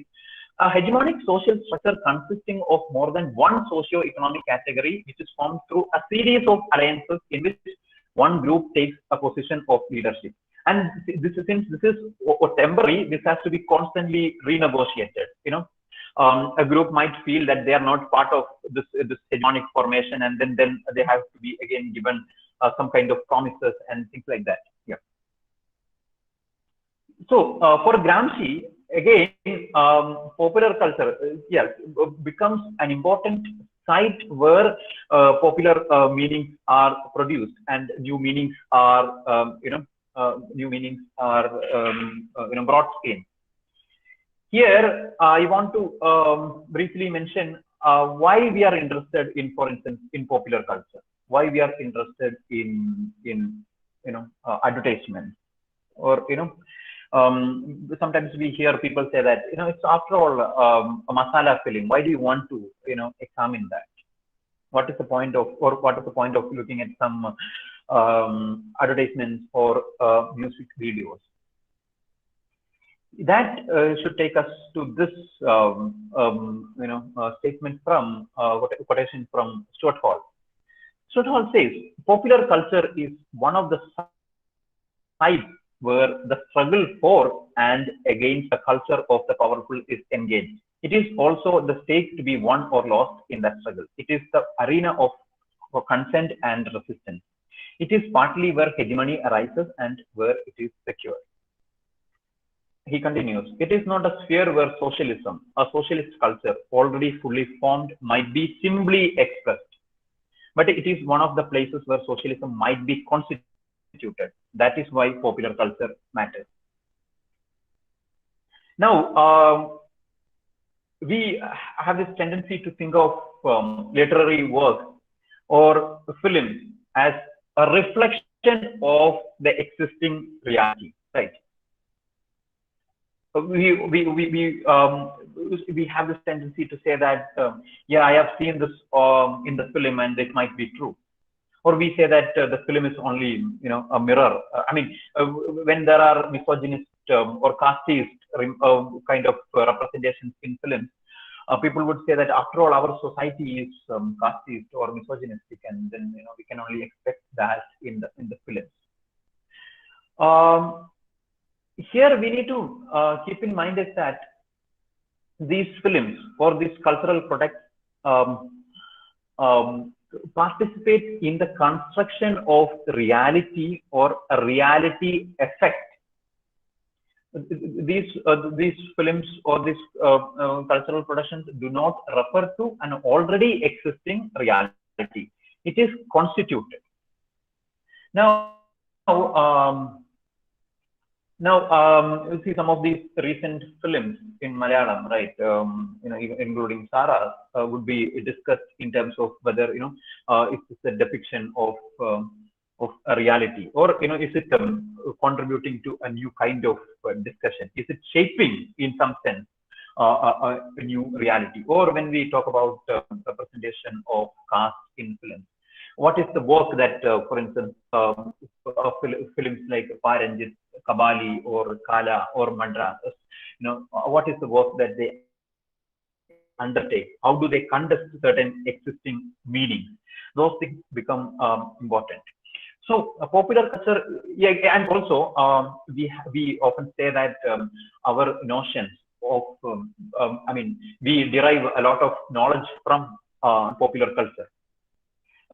[SPEAKER 7] a hegemonic social structure consisting of more than one socio-economic category, which is formed through a series of alliances in which one group takes a position of leadership. And since this is temporary, this has to be constantly renegotiated. A group might feel that they are not part of this hegemonic formation, and then they have to be again given some kind of promises and things like that. Yeah. So for Gramsci, again, popular culture, becomes an important site where popular meanings are produced and new meanings are brought in. Here, I want to briefly mention why we are interested in, for instance, in popular culture. Why we are interested in advertisements, or sometimes we hear people say that it's after all a masala film. Why do you want to examine that? What is the point of, or what is the point of looking at some advertisements or music videos? That should take us to this statement from quotation from Stuart Hall. Stuart Hall says, popular culture is one of the sides where the struggle for and against the culture of the powerful is engaged. It is also the stake to be won or lost in that struggle. It is the arena of consent and resistance. It is partly where hegemony arises and where it is secured. He continues, it is not a sphere where socialism, a socialist culture already fully formed, might be simply expressed, but it is one of the places where socialism might be constituted. That is why popular culture matters. Now, we have this tendency to think of literary work or film as a reflection of the existing reality, right? We have this tendency to say that yeah, I have seen this in the film and it might be true, or we say that the film is only a mirror. I mean, when there are misogynist or casteist kind of representations in films, people would say that after all our society is casteist or misogynistic, and then we can only expect that in the films. Here we need to keep in mind is that these films or these cultural products participate in the construction of reality or a reality effect. These films or these cultural productions do not refer to an already existing reality. It is constituted. Now, you see some of these recent films in Malayalam, right? Including Sara, would be discussed in terms of whether it's a depiction of a reality, or is it contributing to a new kind of discussion? Is it shaping, in some sense, a new reality? Or when we talk about representation of caste in films, what is the work that, for instance, films like Paranjit, Kabali, or Kala, or Madras, what is the work that they undertake? How do they contest certain existing meanings? Those things become important. So popular culture, yeah, and also we often say that our notions of, I mean, we derive a lot of knowledge from popular culture.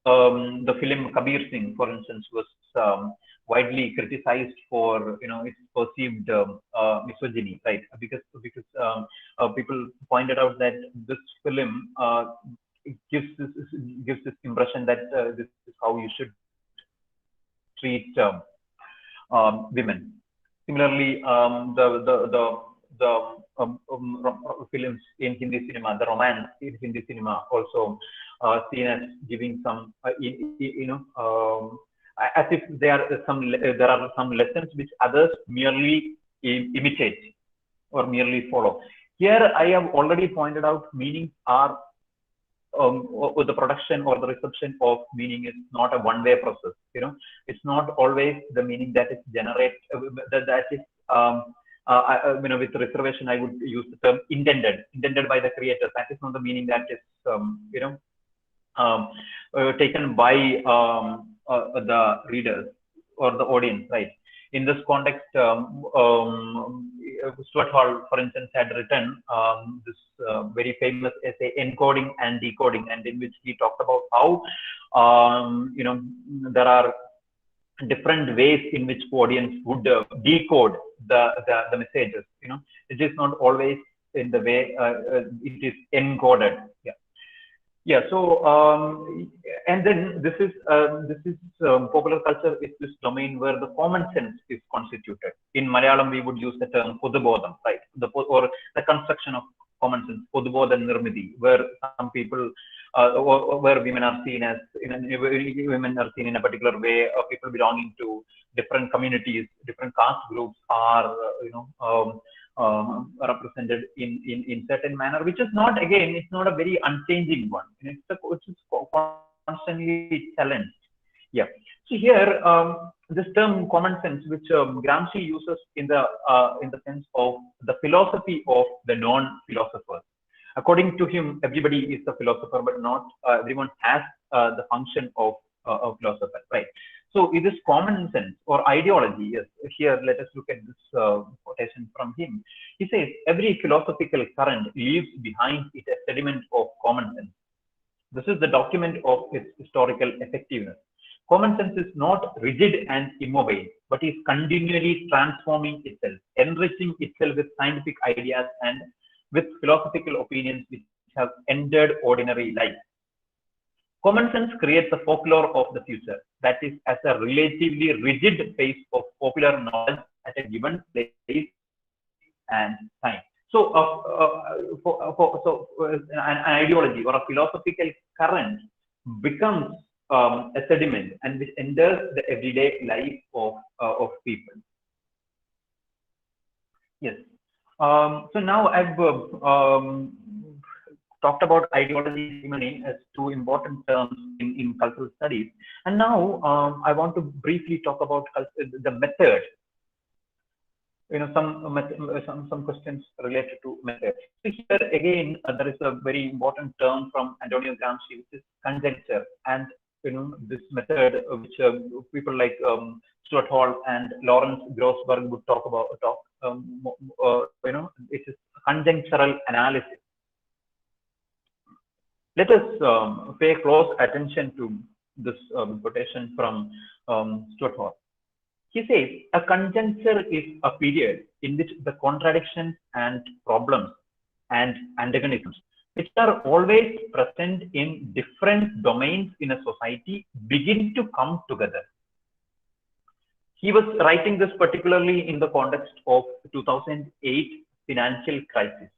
[SPEAKER 7] The film Kabir Singh, for instance, was widely criticized for its perceived misogyny, right? Because people pointed out that this film gives this impression that this is how you should treat women. Similarly, the films in Hindi cinema, the romance in Hindi cinema, also seen as giving some, as if there are some lessons which others merely imitate or merely follow. Here, I have already pointed out meanings are the production or the reception of meaning is not a one-way process. It's not always the meaning that is generated. That is, with reservation, I would use the term intended by the creators. That is not the meaning that is, taken by the readers or the audience, right? In this context, Stuart Hall, for instance, had written this very famous essay, Encoding and Decoding, and in which he talked about how there are different ways in which audience would decode the messages. It is not always in the way it is encoded. Yeah. So and then this is popular culture is this domain where the common sense is constituted. In Malayalam, we would use the term Podubodham, right? Or the construction of common sense, Podubodha Nirmiti, where some people, where women are seen as, women are seen in a particular way, people belonging to different communities, different caste groups are, represented in certain manner, which is not, again, it's not a very unchanging one. It's constantly challenged. Yeah. So here, this term common sense, which Gramsci uses in the sense of the philosophy of the non-philosophers. According to him, everybody is a philosopher, but not everyone has the function of a philosopher, right? So it is common sense or ideology. Yes. Here, let us look at this quotation from him. He says, every philosophical current leaves behind it a sediment of common sense. This is the document of its historical effectiveness. Common sense is not rigid and immobile, but is continually transforming itself, enriching itself with scientific ideas and with philosophical opinions which have entered ordinary life. Common sense creates the folklore of the future, that is, as a relatively rigid phase of popular knowledge at a given place and time. So, an ideology or a philosophical current becomes a sediment and which enters the everyday life of people. Yes. So now I've talked about ideology hegemony as two important terms in cultural studies, and now I want to briefly talk about the method. Some questions related to method. So here again, there is a very important term from Antonio Gramsci, which is conjecture, and this method which people like Stuart Hall and Lawrence Grossberg would talk about. It is conjunctural analysis. Let us pay close attention to this quotation from Stuart Hall. He says, a conjuncture is a period in which the contradictions and problems and antagonisms, which are always present in different domains in a society, begin to come together. He was writing this particularly in the context of 2008 financial crisis.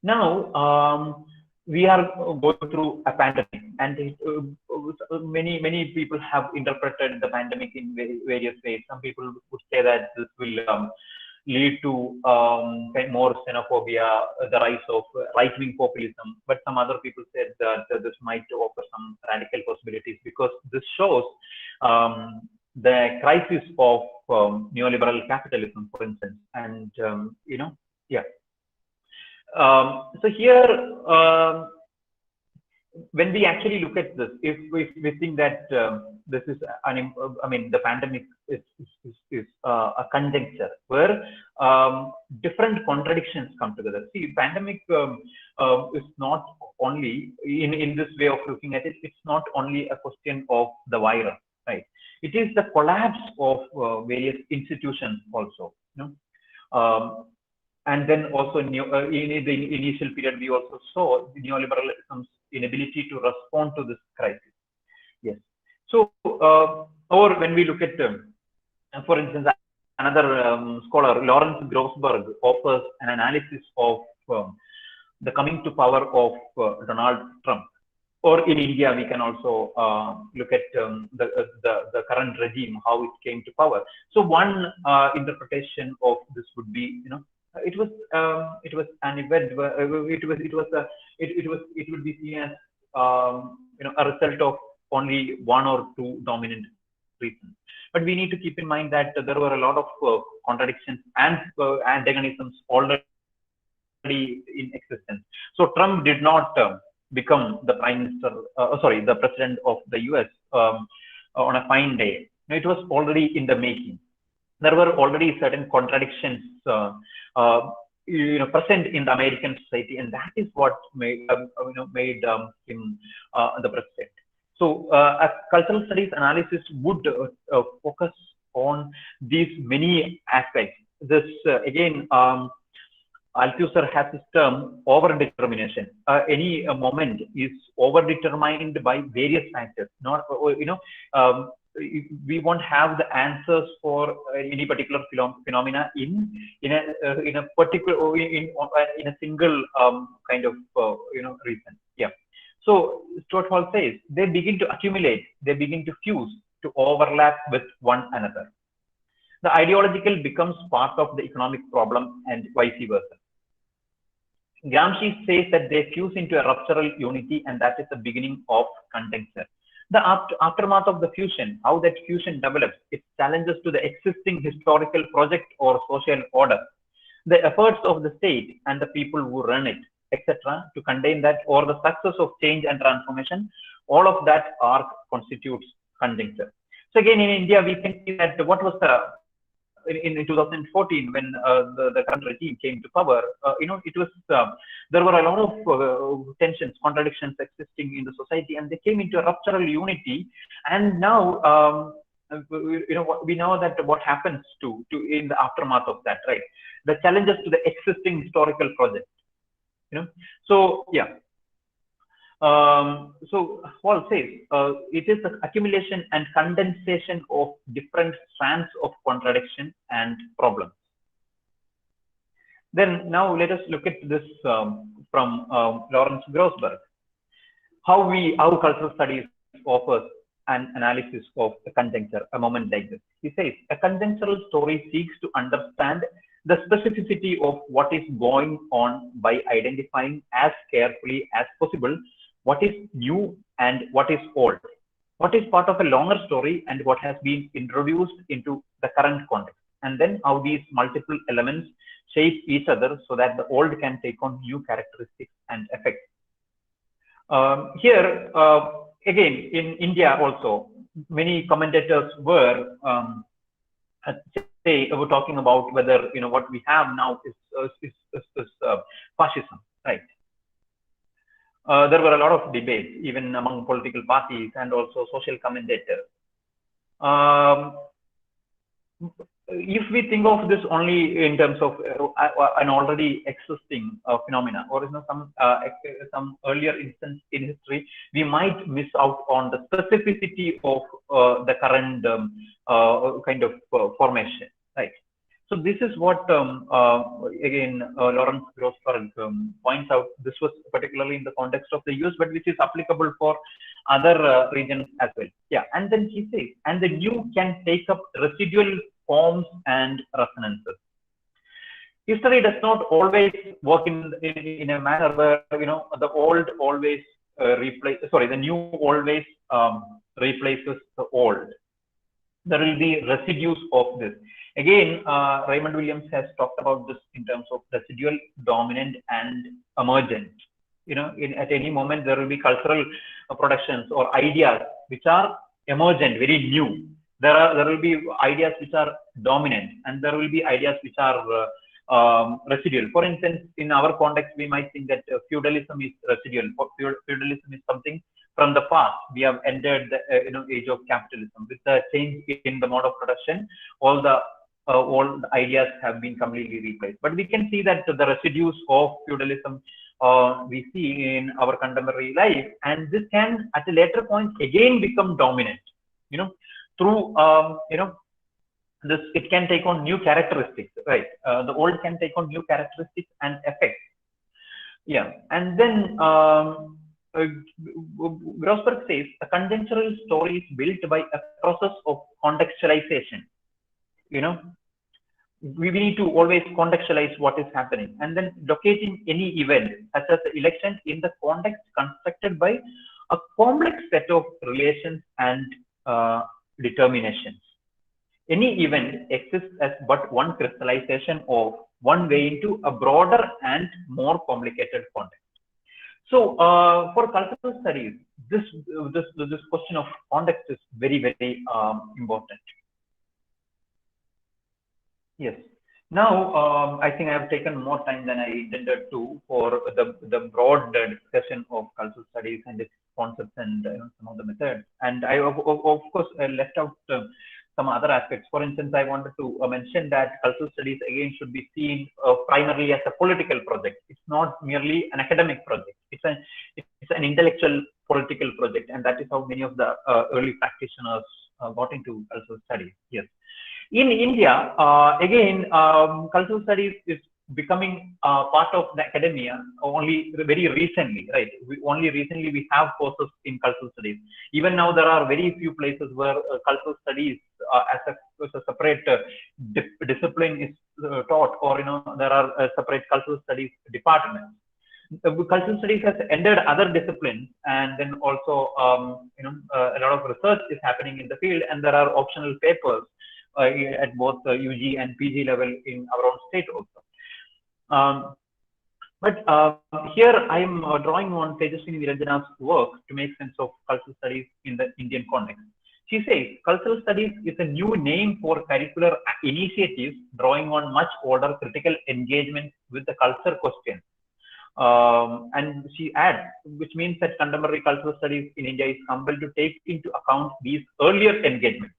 [SPEAKER 7] Now, we are going through a pandemic, and many people have interpreted the pandemic in various ways. Some people would say that this will lead to more xenophobia, the rise of right-wing populism. But some other people said that this might offer some radical possibilities, because this shows the crisis of neoliberal capitalism, for instance. And yeah. So here, when we actually look at this, if we think that this is, the pandemic is a conjuncture where different contradictions come together. See, pandemic is not only, in this way of looking at it, it's not only a question of the virus, right? It is the collapse of various institutions also, and then also in the initial period, we also saw the neoliberalism's inability to respond to this crisis. Yes. So, or when we look at, for instance, another scholar, Lawrence Grossberg, offers an analysis of the coming to power of Donald Trump. Or in India, we can also look at the current regime, how it came to power. So one interpretation of this would be, it was an event where it would be seen as a result of only one or two dominant reasons. But we need to keep in mind that there were a lot of contradictions and antagonisms already in existence. So Trump did not become the the president of the US on a fine day. It was already in the making. There were already certain contradictions present in the American society, and that is what made him the president. So a cultural studies analysis would focus on these many aspects. This again, Althusser has this term overdetermination. Any moment is overdetermined by various factors. Not we won't have the answers for any particular phenomena in a particular in a single kind of reason. Yeah. So Stuart Hall says they begin to accumulate, they begin to fuse, to overlap with one another. The ideological becomes part of the economic problem and vice versa. Gramsci says that they fuse into a ruptural unity, and that is the beginning of conjecture. The aftermath of the fusion, how that fusion develops, its challenges to the existing historical project or social order, the efforts of the state and the people who run it, etc., to contain that, or the success of change and transformation, all of that arc constitutes conjecture. So again, in India, we can see that what was the in 2014 when the current regime came to power, it was there were a lot of tensions, contradictions existing in the society, and they came into a ruptural unity. And now we know that what happens to in the aftermath of that, right? The challenges to the existing historical project. So yeah. So Hall says it is the accumulation and condensation of different strands of contradiction and problems. Then now let us look at this from Lawrence Grossberg. How cultural studies offers an analysis of a conjuncture, a moment like this. He says a conjunctural story seeks to understand the specificity of what is going on by identifying as carefully as possible what is new and what is old, what is part of a longer story and what has been introduced into the current context, and then how these multiple elements shape each other so that the old can take on new characteristics and effects. Here, again, in India also, many commentators were talking about whether what we have now is fascism, right? There were a lot of debates, even among political parties and also social commentators. If we think of this only in terms of an already existing phenomena, or some earlier instance in history, we might miss out on the specificity of the current kind of formation, right? So this is what again Lawrence Grossberg points out. This was particularly in the context of the US, but which is applicable for other regions as well. Yeah, and then he says, and the new can take up residual forms and resonances. History does not always work in a manner where the old always the new always replaces the old. There will be residues of this. Again, Raymond Williams has talked about this in terms of residual, dominant, and emergent. At any moment there will be cultural productions or ideas which are emergent, very new. There will be ideas which are dominant, and there will be ideas which are residual. For instance, in our context, we might think that feudalism is residual. Feudalism is something from the past. We have entered the age of capitalism. With the change in the mode of production, all the old ideas have been completely replaced. But we can see that the residues of feudalism we see in our contemporary life, and this can at a later point again become dominant. Through this, it can take on new characteristics, right? The old can take on new characteristics and effects. Yeah, and then Grossberg says a conjunctural story is built by a process of contextualization. We need to always contextualize what is happening, and then locating any event such as the election in the context constructed by a complex set of relations and determinations. Any event exists as but one crystallization of one way into a broader and more complicated context. So, for cultural studies, this question of context is very, very important. Yes. Now, I think I have taken more time than I intended to for the broad discussion of cultural studies and its concepts and some of the methods. And I, of course, left out some other aspects. For instance, I wanted to mention that cultural studies again should be seen primarily as a political project. It's not merely an academic project. It's an intellectual political project, and that is how many of the early practitioners got into cultural studies. Yes. In India, again, cultural studies is becoming part of the academia only very recently, right? Only recently we have courses in cultural studies. Even now, there are very few places where cultural studies as a separate discipline is taught, or there are separate cultural studies departments. Cultural studies has entered other disciplines, and then also a lot of research is happening in the field, and there are optional papers at both UG and PG level in our own state also. But here I am drawing on Tejaswini Niranjana's work to make sense of cultural studies in the Indian context. She says cultural studies is a new name for curricular initiatives drawing on much older critical engagement with the culture question. And she adds, which means that contemporary cultural studies in India is compelled to take into account these earlier engagements,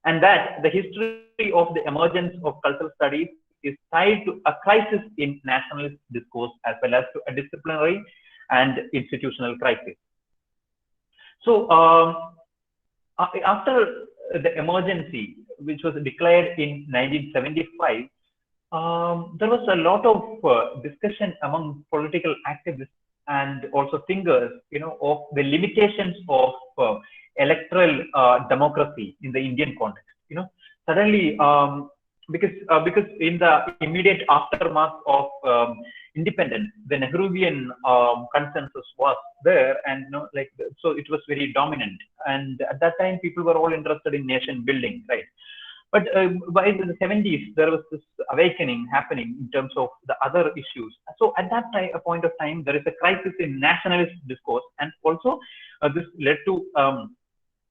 [SPEAKER 7] and that the history of the emergence of cultural studies is tied to a crisis in nationalist discourse as well as to a disciplinary and institutional crisis. So after the emergency, which was declared in 1975, there was a lot of discussion among political activists and also thinkers, of the limitations of electoral democracy in the Indian context. Suddenly, because in the immediate aftermath of independence, the Nehruvian consensus was there, and so it was very dominant. And at that time, people were all interested in nation building, right? But by the 70s, there was this awakening happening in terms of the other issues. So at that time, a point of time, there is a crisis in nationalist discourse, and also this led to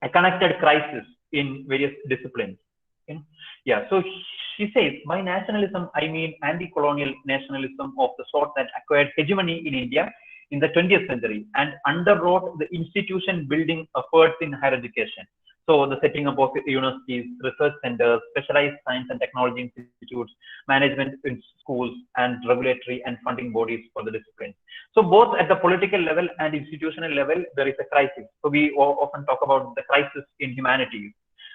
[SPEAKER 7] a connected crisis in various disciplines. Yeah. So she says, by nationalism, I mean anti-colonial nationalism of the sort that acquired hegemony in India in the 20th century and underwrote the institution building efforts in higher education. So the setting up of universities, research centers, specialized science and technology institutes, management in schools, and regulatory and funding bodies for the disciplines. So both at the political level and institutional level, there is a crisis. So we often talk about the crisis in humanities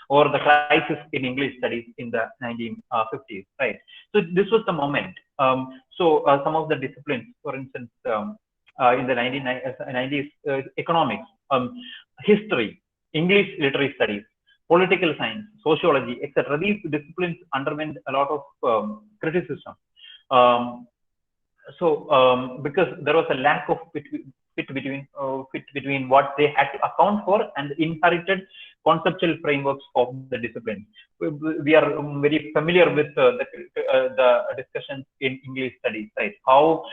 [SPEAKER 7] or the crisis in English studies in the 1950s, right? So this was the moment. Some of the disciplines, for instance, in the 1990s, economics, history, English literary studies, political science, sociology, etc. These disciplines underwent a lot of criticism. Because there was a lack of fit between what they had to account for and the inherited conceptual frameworks of the discipline. We are very familiar with the discussions in English studies, right? How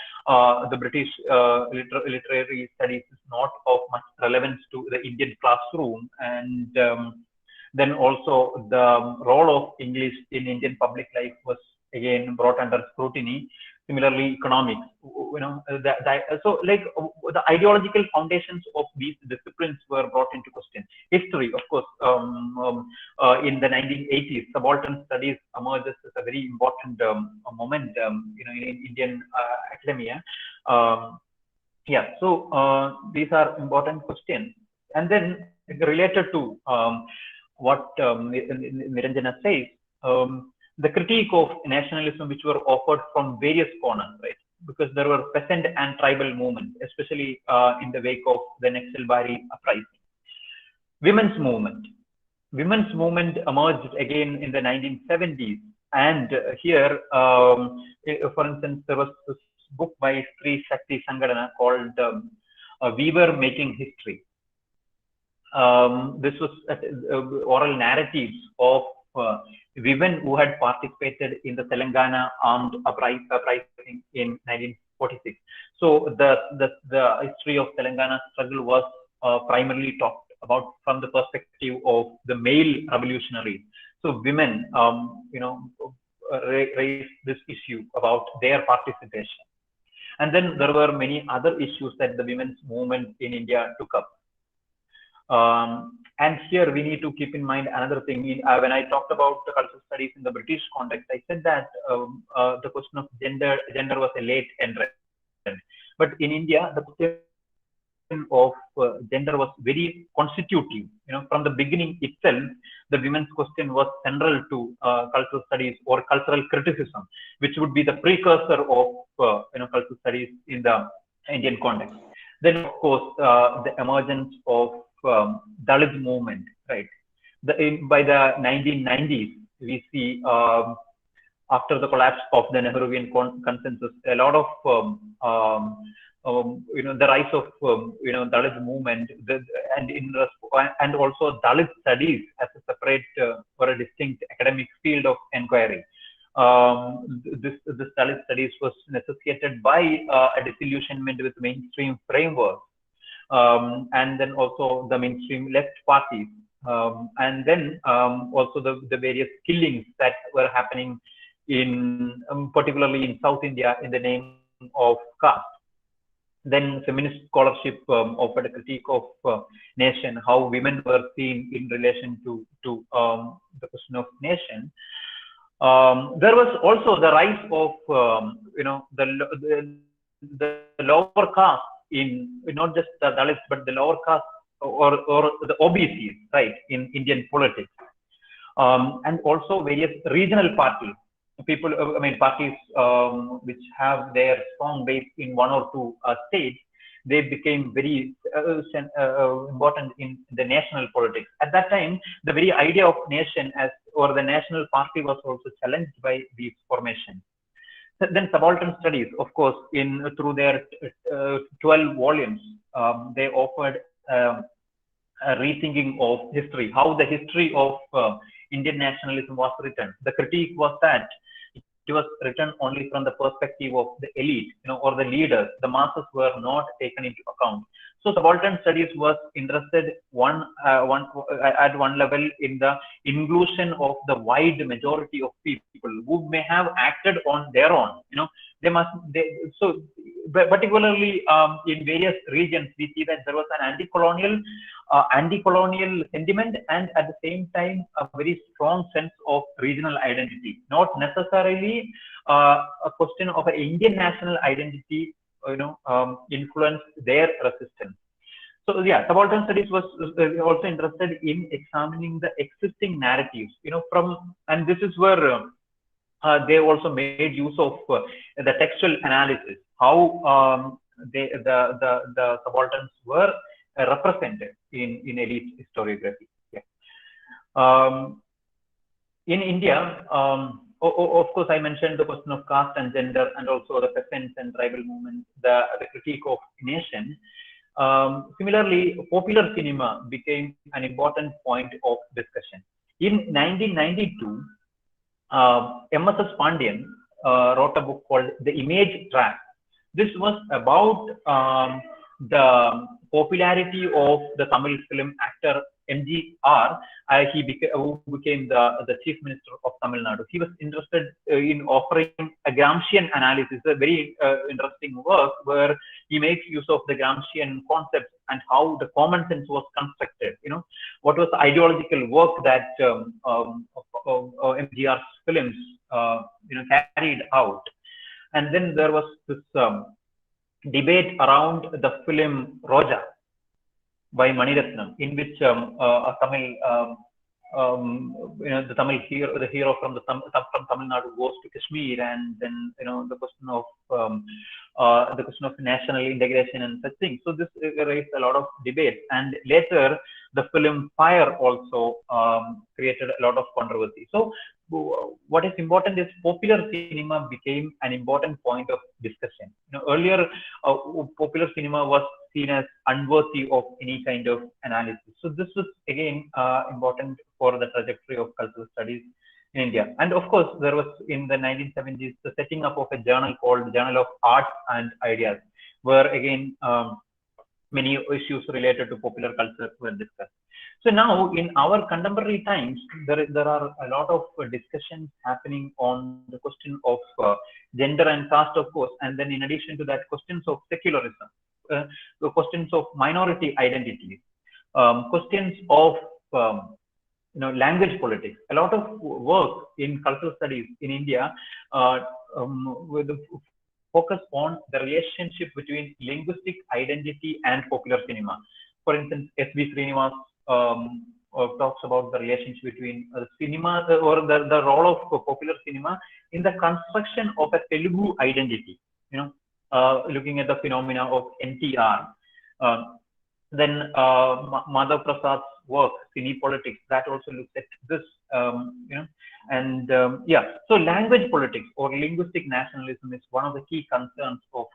[SPEAKER 7] the British literary studies is not of much relevance to the Indian classroom, and then also the role of English in Indian public life was again brought under scrutiny. Similarly, economics, so the ideological foundations of these disciplines were brought into question. History, of course, in the 1980s, subaltern studies emerged as a very important moment, in Indian academia. These are important questions. And then related to what Niranjana says, the critique of nationalism, which were offered from various corners, right? Because there were peasant and tribal movements, especially in the wake of the Naxalbari uprising. Women's movement emerged again in the 1970s, and here, for instance, there was this book by Sri Shakti Sangadana called "We Were Making History." This was oral narratives of women who had participated in the Telangana armed uprising in 1946. So the history of Telangana struggle was primarily talked about from the perspective of the male revolutionaries. So women, raised this issue about their participation. And then there were many other issues that the women's movement in India took up. And here we need to keep in mind another thing. When I talked about the cultural studies in the British context, I said that the question of gender was a late entrant. But in India, the question of gender was very constitutive. From the beginning itself, the women's question was central to cultural studies or cultural criticism, which would be the precursor of cultural studies in the Indian context. Then, of course, the emergence of Dalit movement, right? By the 1990s, we see after the collapse of the Nehruvian consensus, a lot of the rise of Dalit movement, and also Dalit studies as a separate or a distinct academic field of inquiry. This Dalit studies was necessitated by a disillusionment with mainstream framework, and then also the mainstream left parties, and then also the various killings that were happening in particularly in South India in the name of caste. Then feminist scholarship offered a critique of nation, how women were seen in relation to the question of nation. There was also the rise of the lower caste in not just the Dalits but the lower caste or the OBCs, right, in Indian politics, and also various regional parties. Parties which have their strong base in one or two states, they became very important in the national politics. At that time, the very idea of nation or the national party was also challenged by these formations. Then subaltern studies, of course, through their 12 volumes, they offered a rethinking of history, how the history of Indian nationalism was written. The critique was that it was written only from the perspective of the elite, or the leaders. The masses were not taken into account. So subaltern studies was interested at one level in the inclusion of the wide majority of people who may have acted on their own. So particularly in various regions, we see that there was an anti-colonial sentiment, and at the same time a very strong sense of regional identity, not necessarily a question of an Indian national identity influenced their resistance. So yeah, subaltern studies was also interested in examining the existing narratives, and this is where they also made use of the textual analysis, how the subalterns were represented in elite historiography. Yeah. In India, of course, I mentioned the question of caste and gender, and also the peasants and tribal movement, the critique of nation. Similarly, popular cinema became an important point of discussion. In 1992, M.S.S. Pandian wrote a book called The Image Trap. This was about the popularity of the Tamil film actor MGR. He became the chief minister of Tamil Nadu. He was interested in offering a Gramscian analysis, a very interesting work where he makes use of the Gramscian concepts and how the common sense was constructed. What was the ideological work that MGR's films carried out. And then there was this debate around the film Roja by Maniratnam, in which a Tamil, the hero from Tamil Nadu goes to Kashmir, and then the question of national integration and such things. So this raised a lot of debate, and later the film Fire also created a lot of controversy. So what is important is popular cinema became an important point of discussion. Earlier, popular cinema was seen as unworthy of any kind of analysis. So this was again important for the trajectory of cultural studies in India. And of course, there was in the 1970s the setting up of a journal called Journal of Art and Ideas, where again many issues related to popular culture were discussed. So now in our contemporary times, there are a lot of discussions happening on the question of gender and caste, of course, and then in addition to that, questions of secularism, the questions of minority identities. questions of language politics. A lot of work in cultural studies in India with the focus on the relationship between linguistic identity and popular cinema. For instance, S.V. Srinivas talks about the relationship between cinema or the role of popular cinema in the construction of a Telugu identity. Looking at the phenomena of NTR. Then Madhav Prasad's work, Cine Politics, that also looks at this, so language politics or linguistic nationalism is one of the key concerns of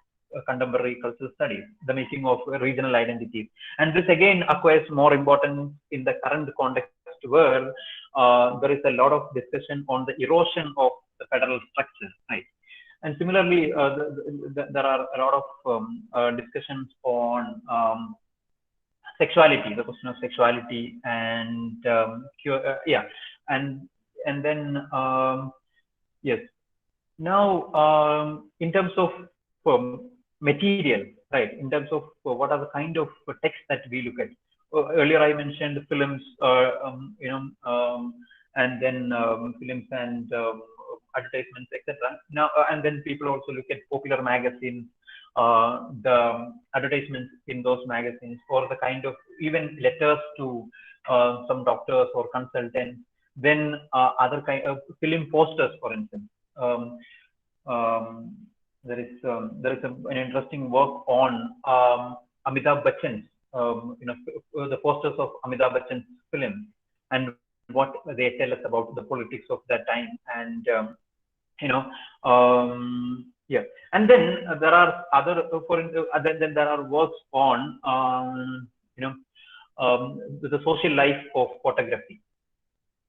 [SPEAKER 7] contemporary cultural studies, the making of regional identities. And this again acquires more importance in the current context where there is a lot of discussion on the erosion of the federal structure, right? And similarly, there are a lot of discussions on sexuality, the question of sexuality, and and then yes. Now, in terms of material, right? In terms of what are the kind of texts that we look at? Earlier, I mentioned films, and then films and advertisements, etc. Now, and then people also look at popular magazines. The advertisements in those magazines, or the kind of even letters to some doctors or consultants, then other kind of film posters, for instance. There is an interesting work on Amitabh Bachchan's, the posters of Amitabh Bachchan's film and what they tell us about the politics of that time, and yeah. And then there are other, then there are works on, the social life of photography.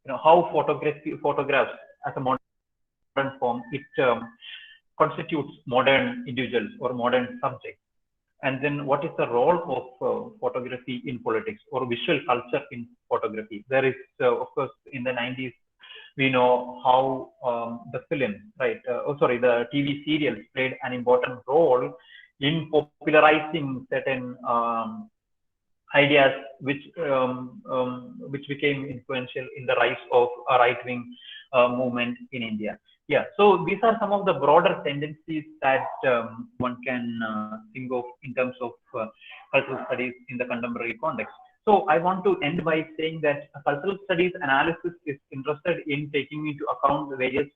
[SPEAKER 7] How photographs as a modern form, it constitutes modern individuals or modern subjects. And then what is the role of photography in politics or visual culture in photography? There is, of course, in the 90s, we know how the film, right? The TV serials played an important role in popularizing certain ideas, which became influential in the rise of a right-wing movement in India. Yeah, so these are some of the broader tendencies that one can think of in terms of cultural studies in the contemporary context. So I want to end by saying that cultural studies analysis is interested in taking into account the various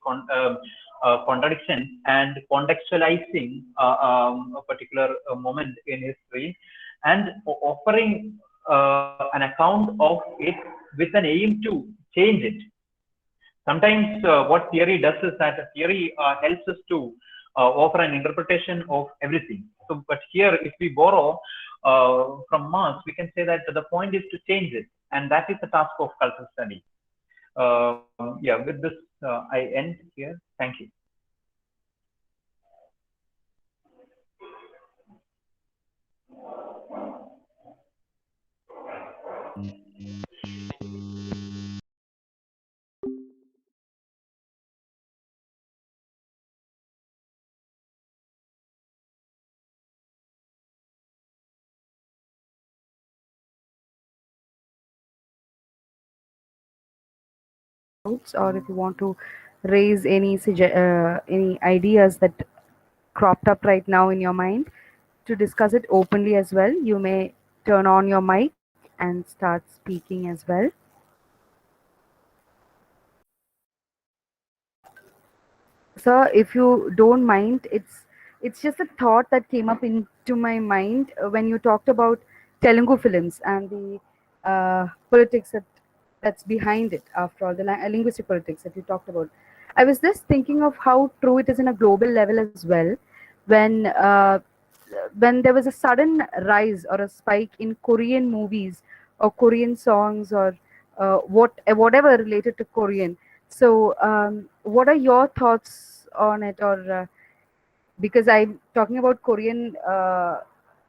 [SPEAKER 7] contradictions and contextualizing a particular moment in history and offering an account of it with an aim to change it. Sometimes what theory does is that theory helps us to offer an interpretation of everything. So, but here, if we borrow from Marx, we can say that the point is to change it, and that is the task of cultural study. Yeah, with this, I end here. Thank you.
[SPEAKER 1] Or if you want to raise any ideas that cropped up right now in your mind to discuss it openly as well, you may turn on your mic and start speaking as well. Sir, if you don't mind, it's just a thought that came up into my mind when you talked about Telugu films and the politics that's behind it. After all, the linguistic politics that you talked about, I was just thinking of how true it is in a global level as well. When there was a sudden rise or a spike in Korean movies or Korean songs or whatever related to Korean. So, what are your thoughts on it? Or because I'm talking about Korean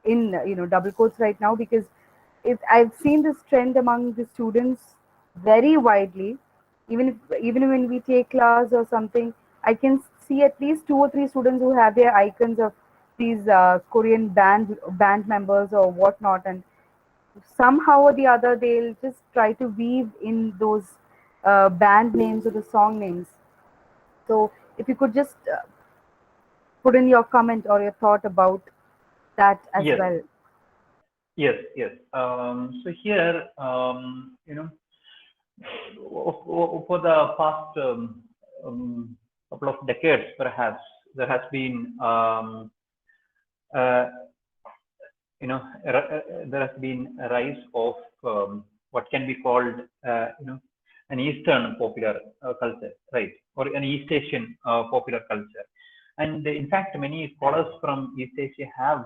[SPEAKER 1] in double quotes right now, because I've seen this trend among the students very widely. Even when we take class or something, I can see at least 2 or 3 students who have their icons of these Korean band members or whatnot, and somehow or the other they'll just try to weave in those band names or the song names. So if you could just put in your comment or your thought about that as
[SPEAKER 7] Yes,
[SPEAKER 1] well.
[SPEAKER 7] yes. So here, for the past couple of decades, perhaps there has been, uh, there has been a rise of what can be called, an Eastern popular culture, right, or an East Asian popular culture. And in fact, many scholars from East Asia have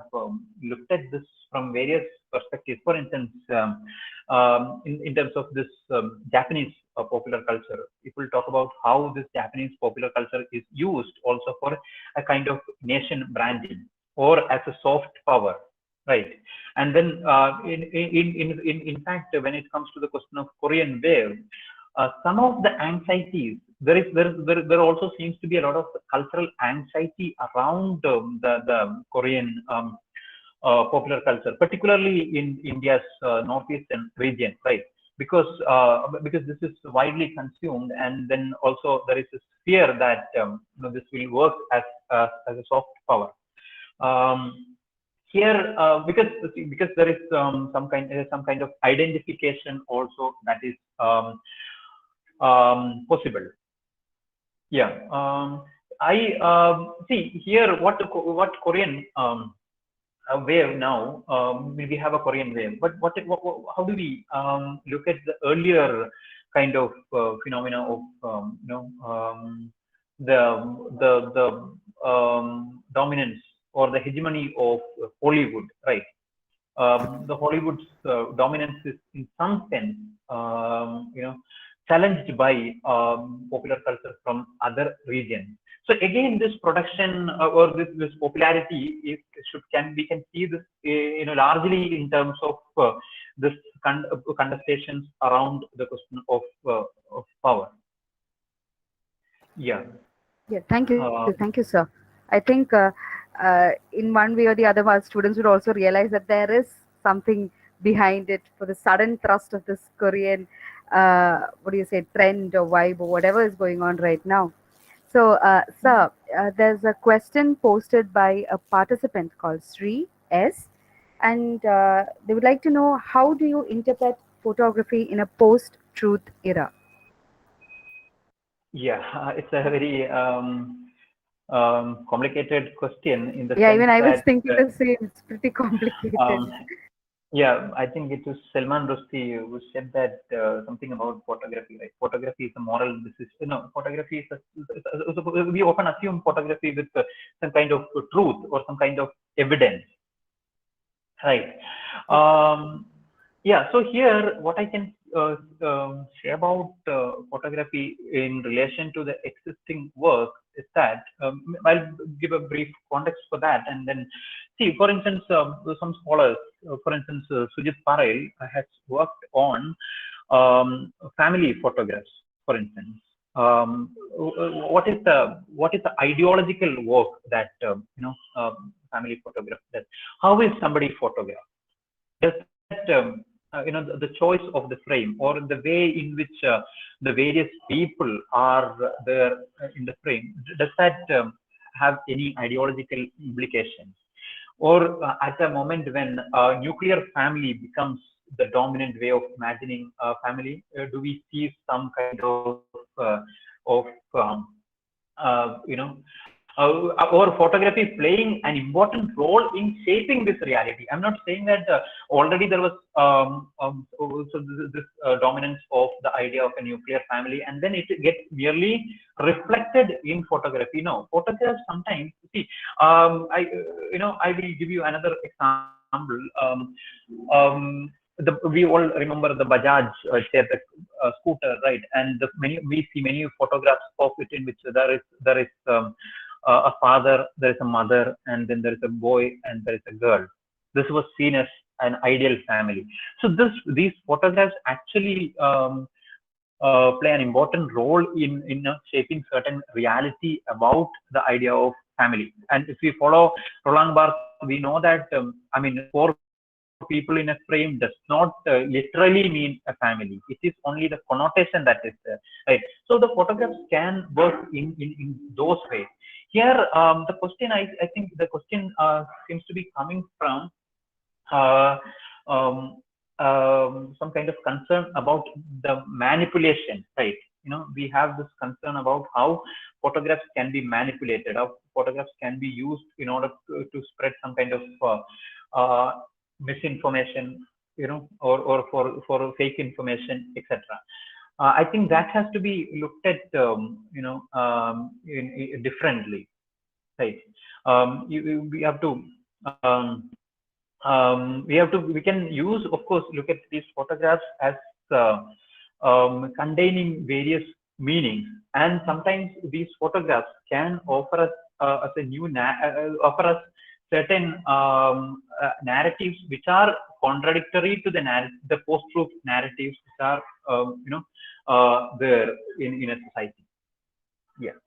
[SPEAKER 7] looked at this from various perspectives. For instance, in terms of this Japanese popular culture, people talk about how this Japanese popular culture is used also for a kind of nation branding or as a soft power, right? And then in fact, when it comes to the question of Korean Wave, some of the anxieties, there also seems to be a lot of cultural anxiety around the Korean popular culture, particularly in India's northeastern region, right? Because this is widely consumed, and then also there is this fear that this will work as a soft power. Here, because there is some kind of identification also that is possible. Yeah. I see here what Korean wave now. We have a Korean wave, but how do we look at the earlier kind of phenomena of the dominance or the hegemony of Hollywood, right? The Hollywood's dominance is in some sense, challenged by popular culture from other regions. So again, this production or this popularity we can see this largely in terms of this contestations around the question of power. Yeah.
[SPEAKER 1] Yeah, thank you, sir. I think in one way or the other, our students would also realize that there is something behind it for the sudden thrust of this Korean, what do you say, trend or vibe or whatever is going on right now. So, sir, there's a question posted by a participant called Sri S, and they would like to know, how do you interpret photography in a post-truth era?
[SPEAKER 7] Yeah, it's a very complicated question in the
[SPEAKER 1] Yeah,
[SPEAKER 7] sense
[SPEAKER 1] even I was
[SPEAKER 7] that
[SPEAKER 1] thinking the same. It's pretty complicated.
[SPEAKER 7] yeah, I think it was Salman Rushdie who said that something about photography, right? Photography is a moral decision. No, photography is we often assume photography with some kind of truth or some kind of evidence, right? Yeah, so here what I can say about photography in relation to the existing work is that I'll give a brief context for that, and then see, for instance, some scholars, for instance, Sujit Parail has worked on family photographs, for instance. What is the ideological work that family photograph does? How is somebody photographed? Does that the choice of the frame or the way in which the various people are there in the frame, does that have any ideological implications? Or at a moment when a nuclear family becomes the dominant way of imagining a family, do we see some kind of or photography playing an important role in shaping this reality? I'm not saying that already there was this dominance of the idea of a nuclear family, and then it gets merely reflected in photography. No, photographs sometimes, see, I will give you another example. We all remember the Bajaj scooter, right? And we see many photographs of it in which there is a father, there is a mother, and then there is a boy and there is a girl. This was seen as an ideal family. So these photographs actually play an important role in shaping certain reality about the idea of family. And if we follow Roland Barthes, we know that for people in a frame does not literally mean a family. It is only the connotation that is there, right? So the photographs can work in those ways. Here, the question, I think the question seems to be coming from uh, um, some kind of concern about the manipulation, right? We have this concern about how photographs can be manipulated, how photographs can be used in order to spread some kind of misinformation, or for fake information, etc. I think that has to be looked at, differently, right? We have to. We can use, of course, look at these photographs as containing various meanings, and sometimes these photographs can offer us as a new offer us certain narratives which are contradictory to the post-truth narratives which are there in a society. Yeah,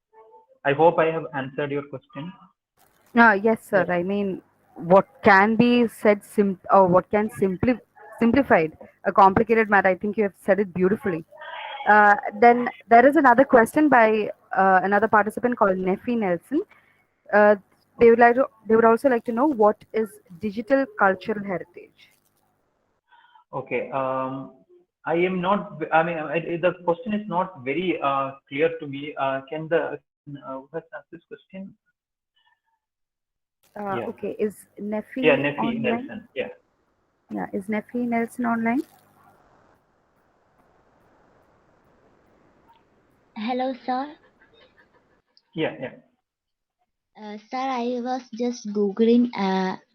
[SPEAKER 7] I hope I have answered your question.
[SPEAKER 1] Yes, sir. I mean, what can be said or what can simplified a complicated matter. I think you have said it beautifully. Then there is another question by another participant called Neffy Nelson. Uh, they would also like to know what is digital cultural heritage.
[SPEAKER 7] Okay. I am not. I mean, the question is not very clear to me. Can who has asked this question? Yeah.
[SPEAKER 1] Okay, is Neffy
[SPEAKER 7] Yeah, Neffy
[SPEAKER 1] online?
[SPEAKER 7] Nelson. Yeah.
[SPEAKER 1] Yeah, is Neffy Nelson online?
[SPEAKER 6] Hello, sir.
[SPEAKER 7] Yeah, yeah.
[SPEAKER 6] Sir, I was just Googling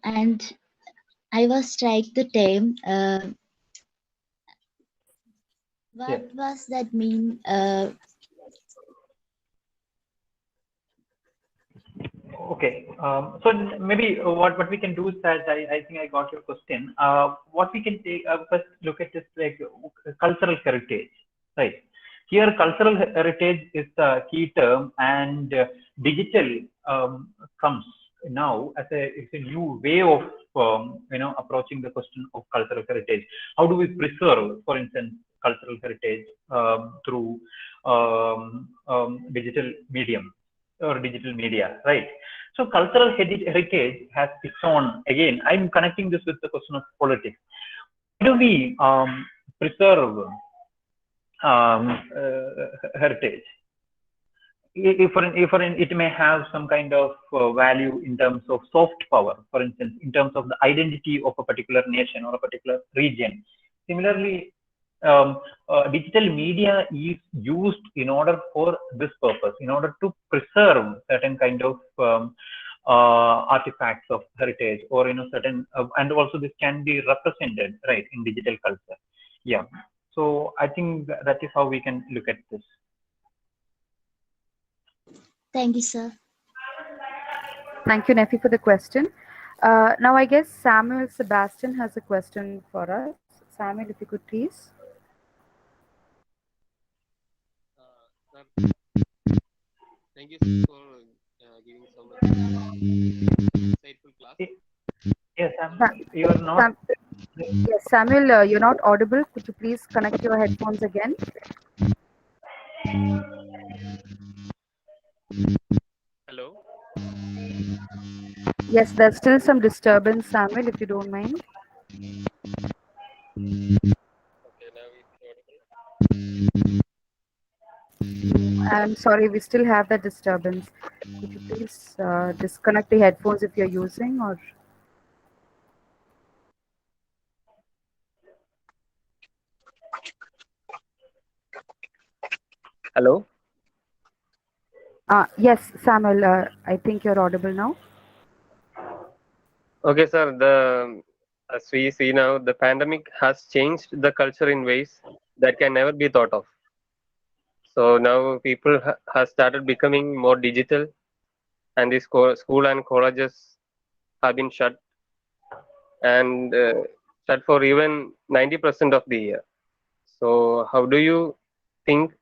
[SPEAKER 6] and I was trying the term. What was that mean?
[SPEAKER 7] Okay. So maybe what we can do is that I think I got your question. What we can take first look at is like cultural heritage, right? Here, cultural heritage is the key term, and digital comes now as it's a new way of approaching the question of cultural heritage. How do we preserve, for instance, cultural heritage through digital medium or digital media, right? So cultural heritage has its own. Again, I'm connecting this with the question of politics. How do we preserve heritage? It may have some kind of value in terms of soft power, for instance, in terms of the identity of a particular nation or a particular region. Similarly, digital media is used in order for this purpose, in order to preserve certain kind of artifacts of heritage, or certain, and also this can be represented, right, in digital culture. Yeah. So I think that is how we can look at this.
[SPEAKER 6] Thank you, sir.
[SPEAKER 1] Thank you, Neffy, for the question. Now, I guess Samuel Sebastian has a question for us. Samuel, if you could please.
[SPEAKER 5] Thank you for giving so much insightful class.
[SPEAKER 7] Yes, you are not.
[SPEAKER 1] Yes, Samuel, you're not audible. Could you please connect your headphones again?
[SPEAKER 5] Hello.
[SPEAKER 1] Yes, there's still some disturbance, Samuel, if you don't mind.
[SPEAKER 5] Okay, now it's audible.
[SPEAKER 1] I'm sorry, we still have that disturbance. Could you please disconnect the headphones if you're using, or?
[SPEAKER 5] Hello.
[SPEAKER 1] Yes, Samuel, I think you're audible now.
[SPEAKER 5] Okay, sir. As we see now, the pandemic has changed the culture in ways that can never be thought of. So now people have started becoming more digital, and the school and colleges have been shut, and shut for even 90% of the year. So how do you think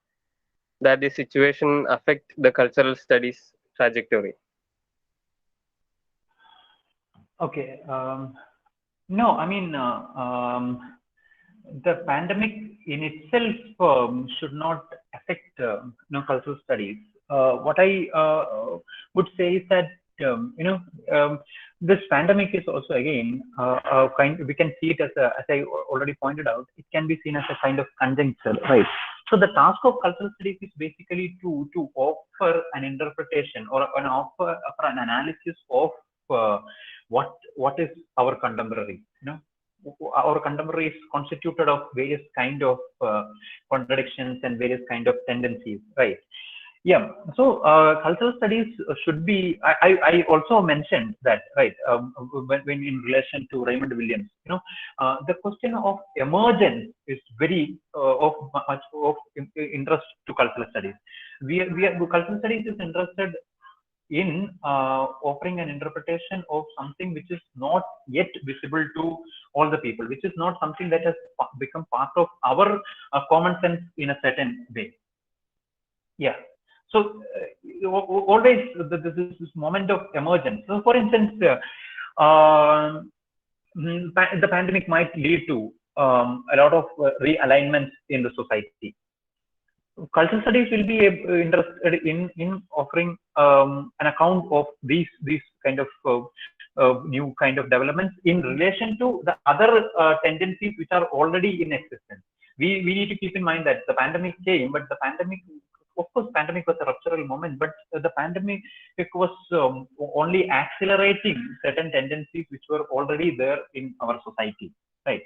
[SPEAKER 5] that the situation affect the cultural studies trajectory?
[SPEAKER 7] Okay. No, I mean, the pandemic in itself should not affect cultural studies. What I would say is that this pandemic is also again we can see it as I already pointed out, it can be seen as a kind of conjuncture, right? So the task of cultural studies is basically to offer an interpretation or offer an analysis of what is our contemporary. Our contemporary is constituted of various kind of contradictions and various kind of tendencies, right? Yeah. So cultural studies should be. I also mentioned that, right, when in relation to Raymond Williams, the question of emergence is very of much of interest to cultural studies. Cultural studies is interested in offering an interpretation of something which is not yet visible to all the people, which is not something that has become part of our common sense in a certain way. Yeah. So always this moment of emergence. So for instance, the pandemic might lead to a lot of realignments in the society. Cultural studies will be interested in offering an account of these kind of new kind of developments in relation to the other tendencies which are already in existence. We need to keep in mind that the pandemic came, but the pandemic, of course, pandemic was a ruptural moment, but the pandemic was only accelerating certain tendencies which were already there in our society, right?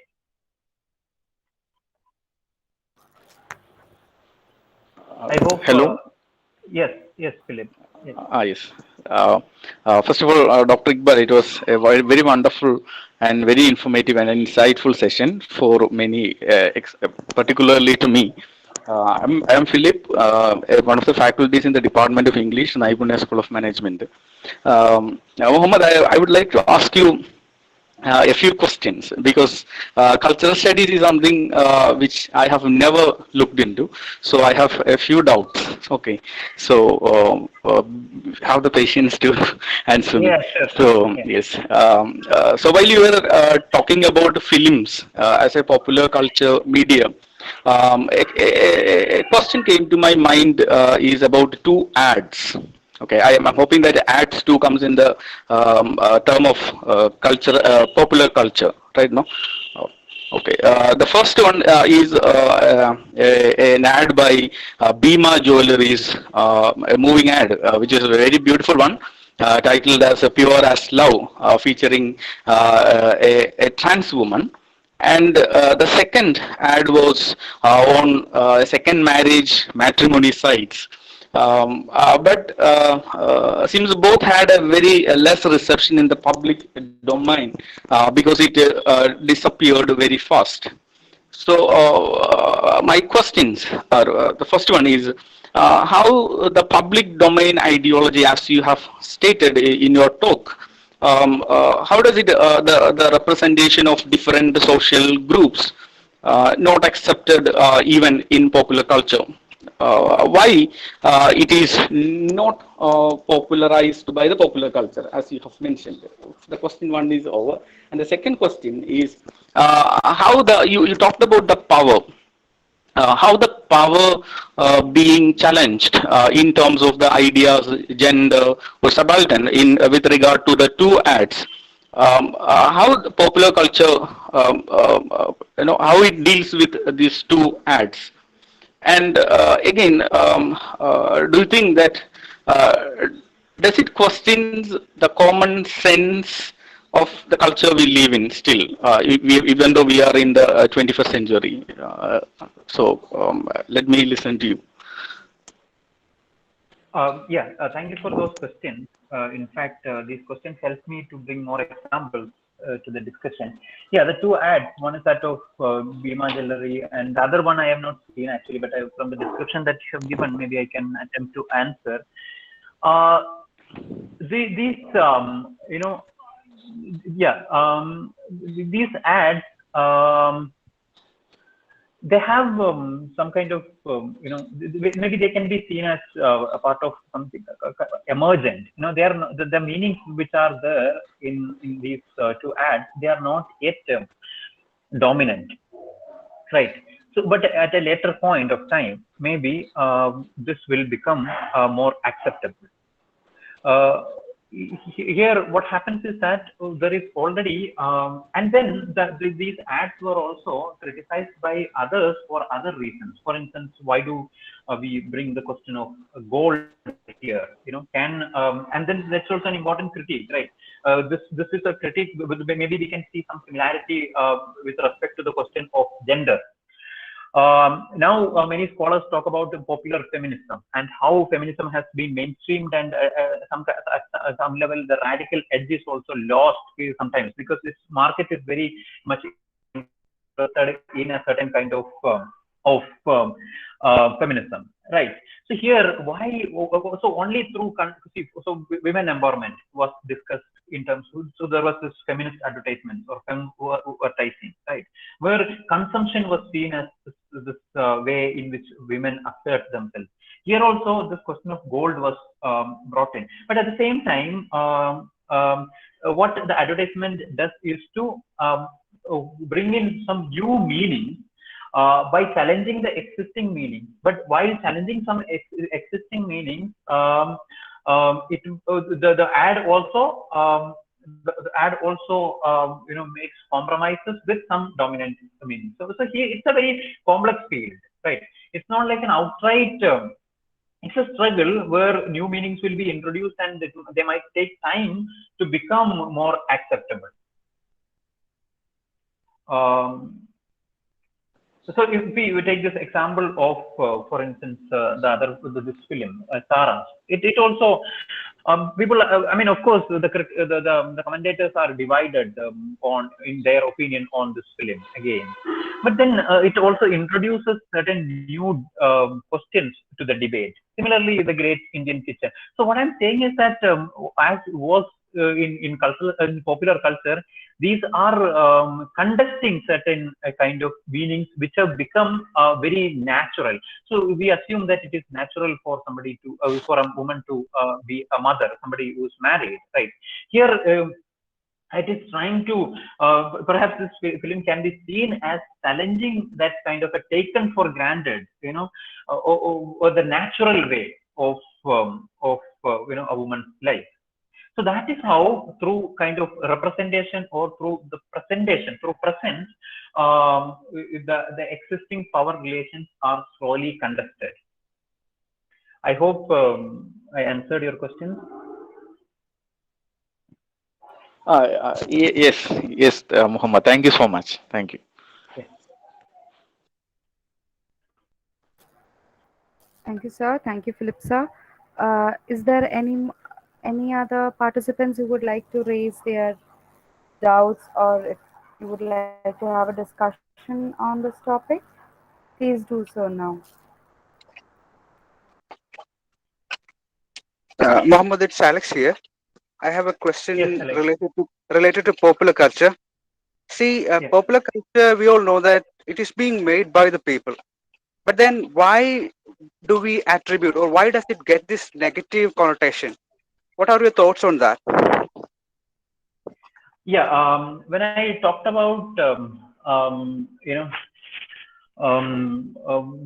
[SPEAKER 7] I hope.
[SPEAKER 8] Hello.
[SPEAKER 7] Yes, Philip. Yes.
[SPEAKER 8] Yes. First of all, Dr. Iqbal, it was a very wonderful and very informative and insightful session for many, particularly to me. I'm Philip, one of the faculties in the Department of English, Naipunya School of Management. Muhammad, I would like to ask you a few questions, because cultural studies is something which I have never looked into, so I have a few doubts. Okay, so have the patience to answer me.
[SPEAKER 7] Yeah, sure.
[SPEAKER 8] So
[SPEAKER 7] Yeah.
[SPEAKER 8] yes, so while you were talking about films as a popular culture media, a question came to my mind is about two ads. Okay, I'm hoping that ads too comes in the term of culture, popular culture, right? No. Oh, okay. The first one is an ad by Bima Jewelries, a moving ad, which is a very beautiful one, titled as "Pure as Love," featuring a trans woman. And the second ad was on second marriage matrimony sites. But seems both had a very less reception in the public domain because it disappeared very fast. So my questions are, the first one is how the public domain ideology, as you have stated in your talk, how does it the representation of different social groups not accepted even in popular culture? Why it is not popularized by the popular culture, as you have mentioned? The question one is over, and the second question is how you talked about the power. How the power being challenged in terms of the ideas, gender or subaltern in with regard to the two ads. How the popular culture, how it deals with these two ads. And again, do you think that does it questions the common sense of the culture we live in still, even though we are in the 21st century? Let me listen to you.
[SPEAKER 7] Thank you for those questions. In fact, these questions help me to bring more examples to the discussion. Yeah, the two ads, one is that of Bima Jewelry, and the other one I have not seen actually, but from the description that you have given, maybe I can attempt to answer. These they have some kind of maybe they can be seen as a part of something emergent. They are not, the meanings which are there in these two ads, they are not yet dominant, right? So but at a later point of time, maybe this will become more acceptable. Here what happens is that there is already and then these ads were also criticized by others for other reasons. For instance, why do we bring the question of gold here? Can and then that's also an important critique, right? This is a critique. Maybe we can see some similarity with respect to the question of gender. Now, many scholars talk about popular feminism and how feminism has been mainstreamed, and at some level, the radical edge is also lost sometimes, because this market is very much interested in a certain kind of feminism, right? So here, why? So only through women empowerment was discussed in terms of, so there was this feminist advertisement or advertising, right, where consumption was seen as this way in which women assert themselves. Here also this question of gold was brought in, but at the same time, what the advertisement does is to bring in some new meaning by challenging the existing meaning. But while challenging some existing meanings, the ad also makes compromises with some dominant meaning. So here it's a very complex field, right? It's not like an outright. It's a struggle where new meanings will be introduced, and they might take time to become more acceptable. So if we take this example of, for instance, this film, Saransh, it also people. I mean, of course, the commentators are divided in their opinion on this film again, but then it also introduces certain new questions to the debate. Similarly, the Great Indian Kitchen. So what I'm saying is that as was in popular culture, these are contesting certain kind of meanings which have become very natural. So we assume that it is natural for somebody to, for a woman to be a mother, somebody who is married, right? Here, it is trying to, perhaps this film can be seen as challenging that kind of a taken for granted, or the natural way of a woman's life. So that is how, through kind of representation or through the presentation, through presence, the existing power relations are slowly contested. I hope I answered your question.
[SPEAKER 8] Yes, Muhammad. Thank you so much. Thank you.
[SPEAKER 7] Yes.
[SPEAKER 1] Thank you, sir. Thank you, Philip, sir. Is there any other participants who would like to raise their doubts, or if you would like to have a discussion on this topic, please do so now.
[SPEAKER 2] Muhammad, it's Alex here. I have a question
[SPEAKER 7] Yes, Alex.
[SPEAKER 2] related to popular culture. See,
[SPEAKER 7] Yes.
[SPEAKER 2] popular culture, we all know that it is being made by the people. But then why do we attribute, or why does it get this negative connotation? What are your thoughts on that?
[SPEAKER 7] Yeah, when I talked about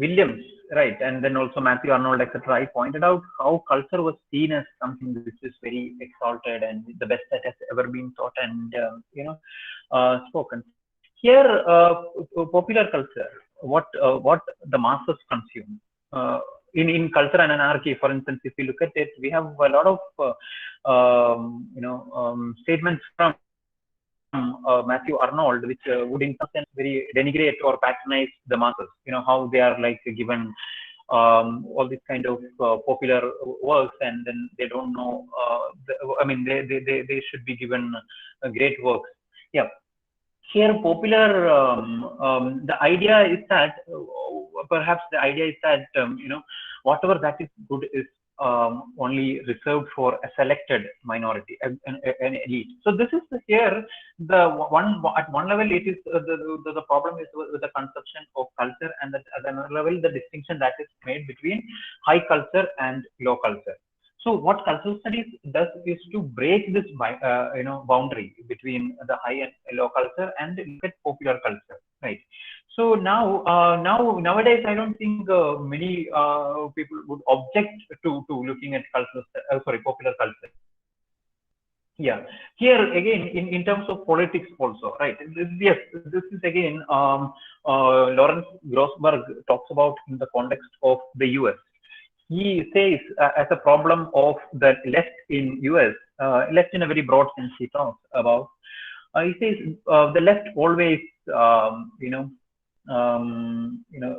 [SPEAKER 7] Williams, right, and then also Matthew Arnold, etc., I pointed out how culture was seen as something which is very exalted and the best that has ever been taught and spoken. Here, popular culture, what the masses consume. In Culture and Anarchy, for instance, if you look at it, we have a lot of statements from Matthew Arnold, which would in some sense very denigrate or patronize the masses. How they are like given all these kind of popular works, and then they don't know. They should be given great works. Yeah. Here, popular, the idea is that, perhaps the idea is that, whatever that is good is only reserved for a selected minority, an elite. So this is here the one at one level it is the problem is with the conception of culture, and at another level the distinction that is made between high culture and low culture. So what cultural studies does is to break this boundary between the high and low culture and look at popular culture, right? So nowadays I don't think many people would object to looking at popular culture. Yeah, here again in terms of politics also, right? Yes, this is again Lawrence Grossberg talks about in the context of the US. He says as a problem of the left in US, left in a very broad sense he talks about. He says the left always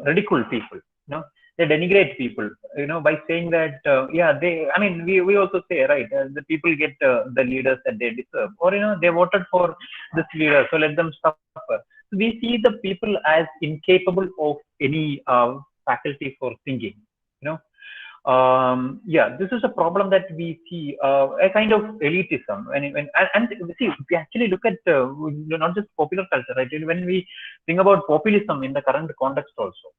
[SPEAKER 7] ridicule people, they denigrate people, by saying that we also say, right, the people get the leaders that they deserve, or they voted for this leader, so let them suffer. So we see the people as incapable of any faculty for thinking. This is a problem that we see, a kind of elitism. And see, we actually look at not just popular culture, right? When we think about populism in the current context also,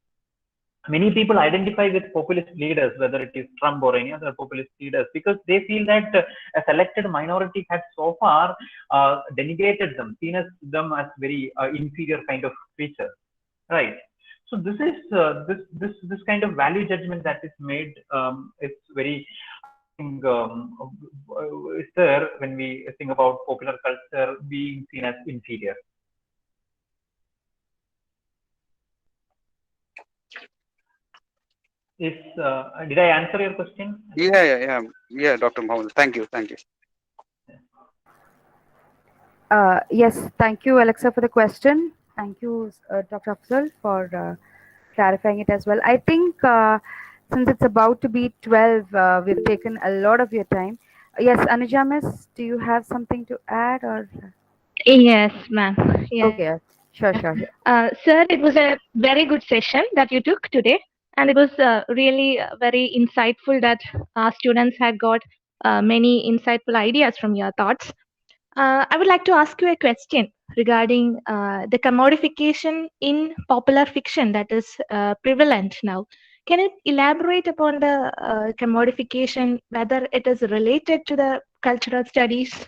[SPEAKER 7] many people identify with populist leaders, whether it is Trump or any other populist leaders, because they feel that a selected minority has so far denigrated them, seen them as very inferior kind of creatures, right? So this is this kind of value judgment that is made. It's very, is there when we think about popular culture being seen as inferior. Did I answer your question?
[SPEAKER 2] Yeah, Dr. Muhammad. Thank you.
[SPEAKER 1] Yes, thank you, Alexa, for the question. Thank you, Dr. Afzal, for clarifying it as well. I think since it's about to be 12, we've taken a lot of your time. Yes, Anuja Miss, do you have something to add? Or
[SPEAKER 9] Yes, ma'am. Yeah.
[SPEAKER 1] Okay, sure.
[SPEAKER 9] Sir, it was a very good session that you took today, and it was really very insightful that our students had got many insightful ideas from your thoughts. I would like to ask you a question regarding the commodification in popular fiction that is prevalent now. Can you elaborate upon the commodification, whether it is related to the cultural studies?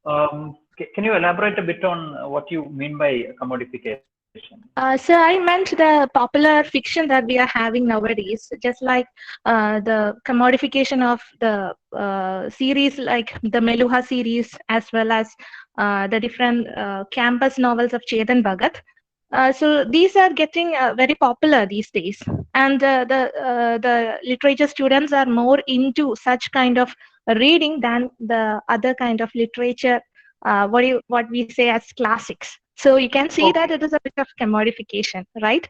[SPEAKER 7] Can you elaborate a bit on what you mean by commodification?
[SPEAKER 9] So I meant the popular fiction that we are having nowadays, just like the commodification of the series like the Meluha series, as well as the different campus novels of Chetan Bhagat. So these are getting very popular these days, and the literature students are more into such kind of reading than the other kind of literature, what we say as classics. So you can see that it is a bit of commodification, right?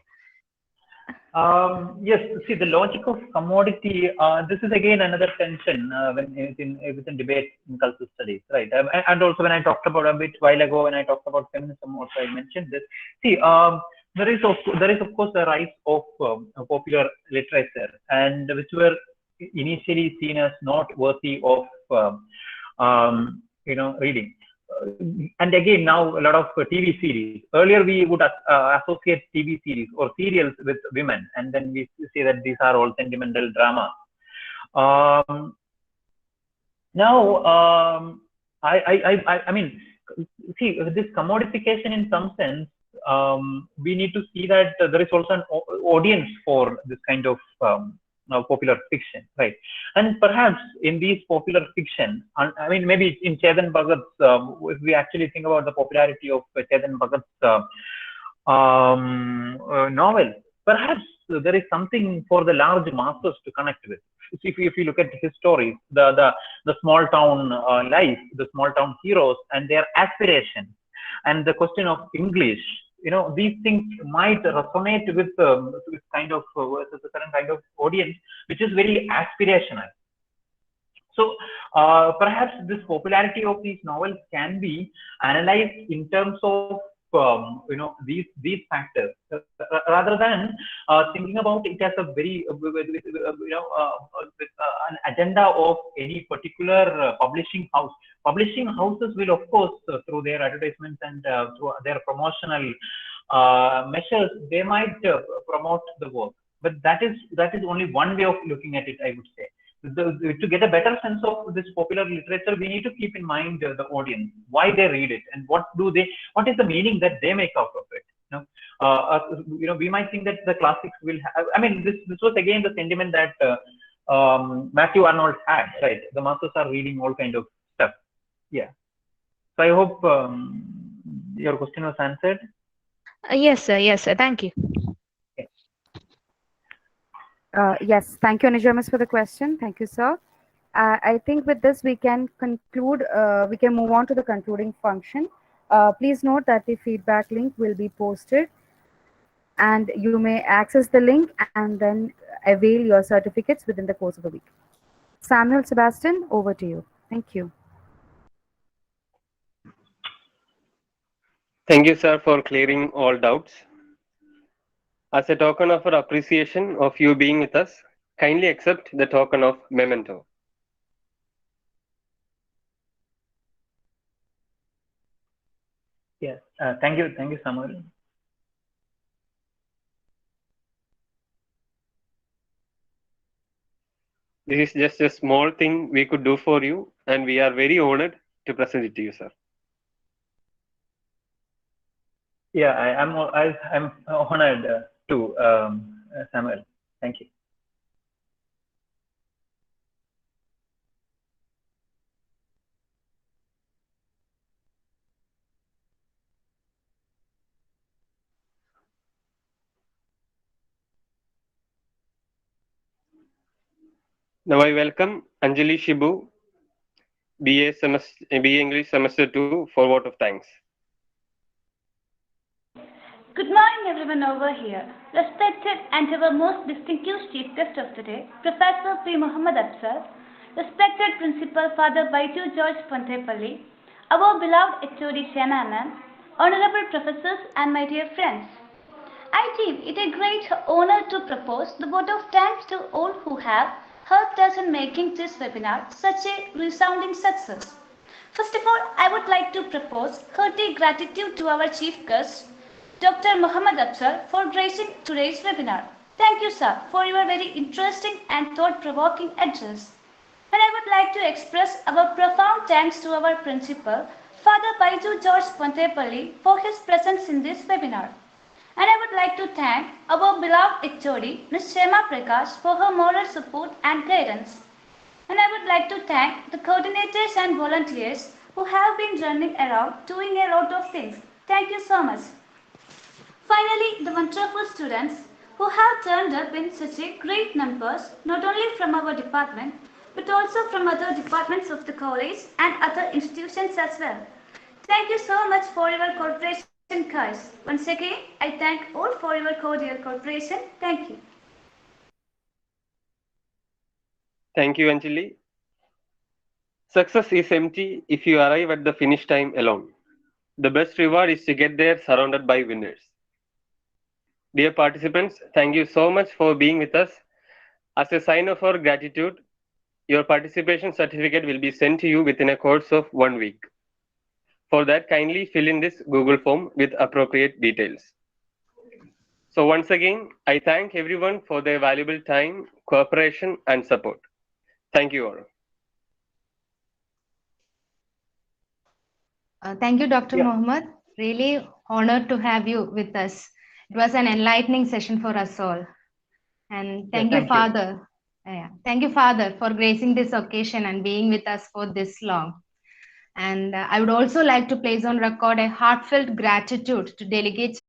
[SPEAKER 7] Yes. See, the logic of commodity. This is again another tension within debate in cultural studies, right? And also when I talked about a bit while ago, when I talked about feminism, also I mentioned this. See, there is of course a rise of popular literature, and which were initially seen as not worthy of reading. And again, now a lot of TV series. Earlier, we would associate TV series or serials with women, and then we say that these are all sentimental drama. Now, I mean, see, this commodification in some sense, we need to see that there is also an audience for this kind of popular fiction, right? And perhaps in these popular fiction, I mean, maybe in Chetan Bhagat's, if we actually think about the popularity of Chetan Bhagat's novel, perhaps there is something for the large masses to connect with. If you look at his stories, the small town life, the small town heroes and their aspirations, and the question of English, these things might resonate with kind of a certain kind of audience, which is very aspirational. So perhaps this popularity of these novels can be analyzed in terms of these factors, rather than thinking about it as a very an agenda of any particular publishing house. Publishing houses will, of course, through their advertisements and through their promotional measures, they might promote the work. But that is only one way of looking at it, I would say. To get a better sense of this popular literature, we need to keep in mind the audience, why they read it, and what is the meaning that they make out of it. We might think that the classics will have, I mean, this was again the sentiment that Matthew Arnold had, right? The masses are reading all kind of stuff. Yeah. So I hope your question was answered.
[SPEAKER 9] Yes, sir. Yes, sir. Thank you.
[SPEAKER 1] Yes, thank you, Anijamas, for the question. Thank you, sir. I think with this we can conclude, we can move on to the concluding function. Please note that the feedback link will be posted and you may access the link and then avail your certificates within the course of the week. Samuel Sebastian, over to you. Thank you.
[SPEAKER 5] Thank you, sir, for clearing all doubts. As a token of our appreciation of you being with us, kindly accept the token of memento.
[SPEAKER 7] Yes, thank you, Samuel.
[SPEAKER 5] This is just a small thing we could do for you, and we are very honored to present it to you, sir.
[SPEAKER 7] Yeah, I'm honored too, Samuel. Thank you.
[SPEAKER 5] Now I welcome Anjali Shibu, BA English Semester 2 for vote of thanks.
[SPEAKER 10] Good morning, everyone over here. Respected and our most distinguished chief guest of the day, Professor P. Muhammad Afzal, respected Principal Father Baiju George Pontepalli, our beloved HOD Shena ma'am, honorable professors and my dear friends. I deem it a great honor to propose the vote of thanks to all who have helped us in making this webinar such a resounding success. First of all, I would like to propose hearty gratitude to our chief guest, Dr. Muhammad Afzal, for gracing today's webinar. Thank you, sir, for your very interesting and thought-provoking address. And I would like to express our profound thanks to our principal, Father Baiju George Pontepalli, for his presence in this webinar. And I would like to thank our beloved HOD, Ms. Shema Prakash, for her moral support and guidance. And I would like to thank the coordinators and volunteers who have been running around doing a lot of things. Thank you so much. Finally, the wonderful students who have turned up in such a great numbers, not only from our department, but also from other departments of the college and other institutions as well. Thank you so much for your cooperation, guys. Once again, I thank all for your cordial cooperation. Thank you.
[SPEAKER 5] Thank you, Anjali. Success is empty if you arrive at the finish time alone. The best reward is to get there surrounded by winners. Dear participants, thank you so much for being with us. As a sign of our gratitude, your participation certificate will be sent to you within a course of 1 week. For that, kindly fill in this Google form with appropriate details. So once again, I thank everyone for their valuable time, cooperation, and support. Thank you all.
[SPEAKER 4] Thank you, Dr. Muhammad. Really honored to have you with us. It was an enlightening session for us all. And thank you, Father. Thank you, Father, for gracing this occasion and being with us for this long. And I would also like to place on record a heartfelt gratitude to delegates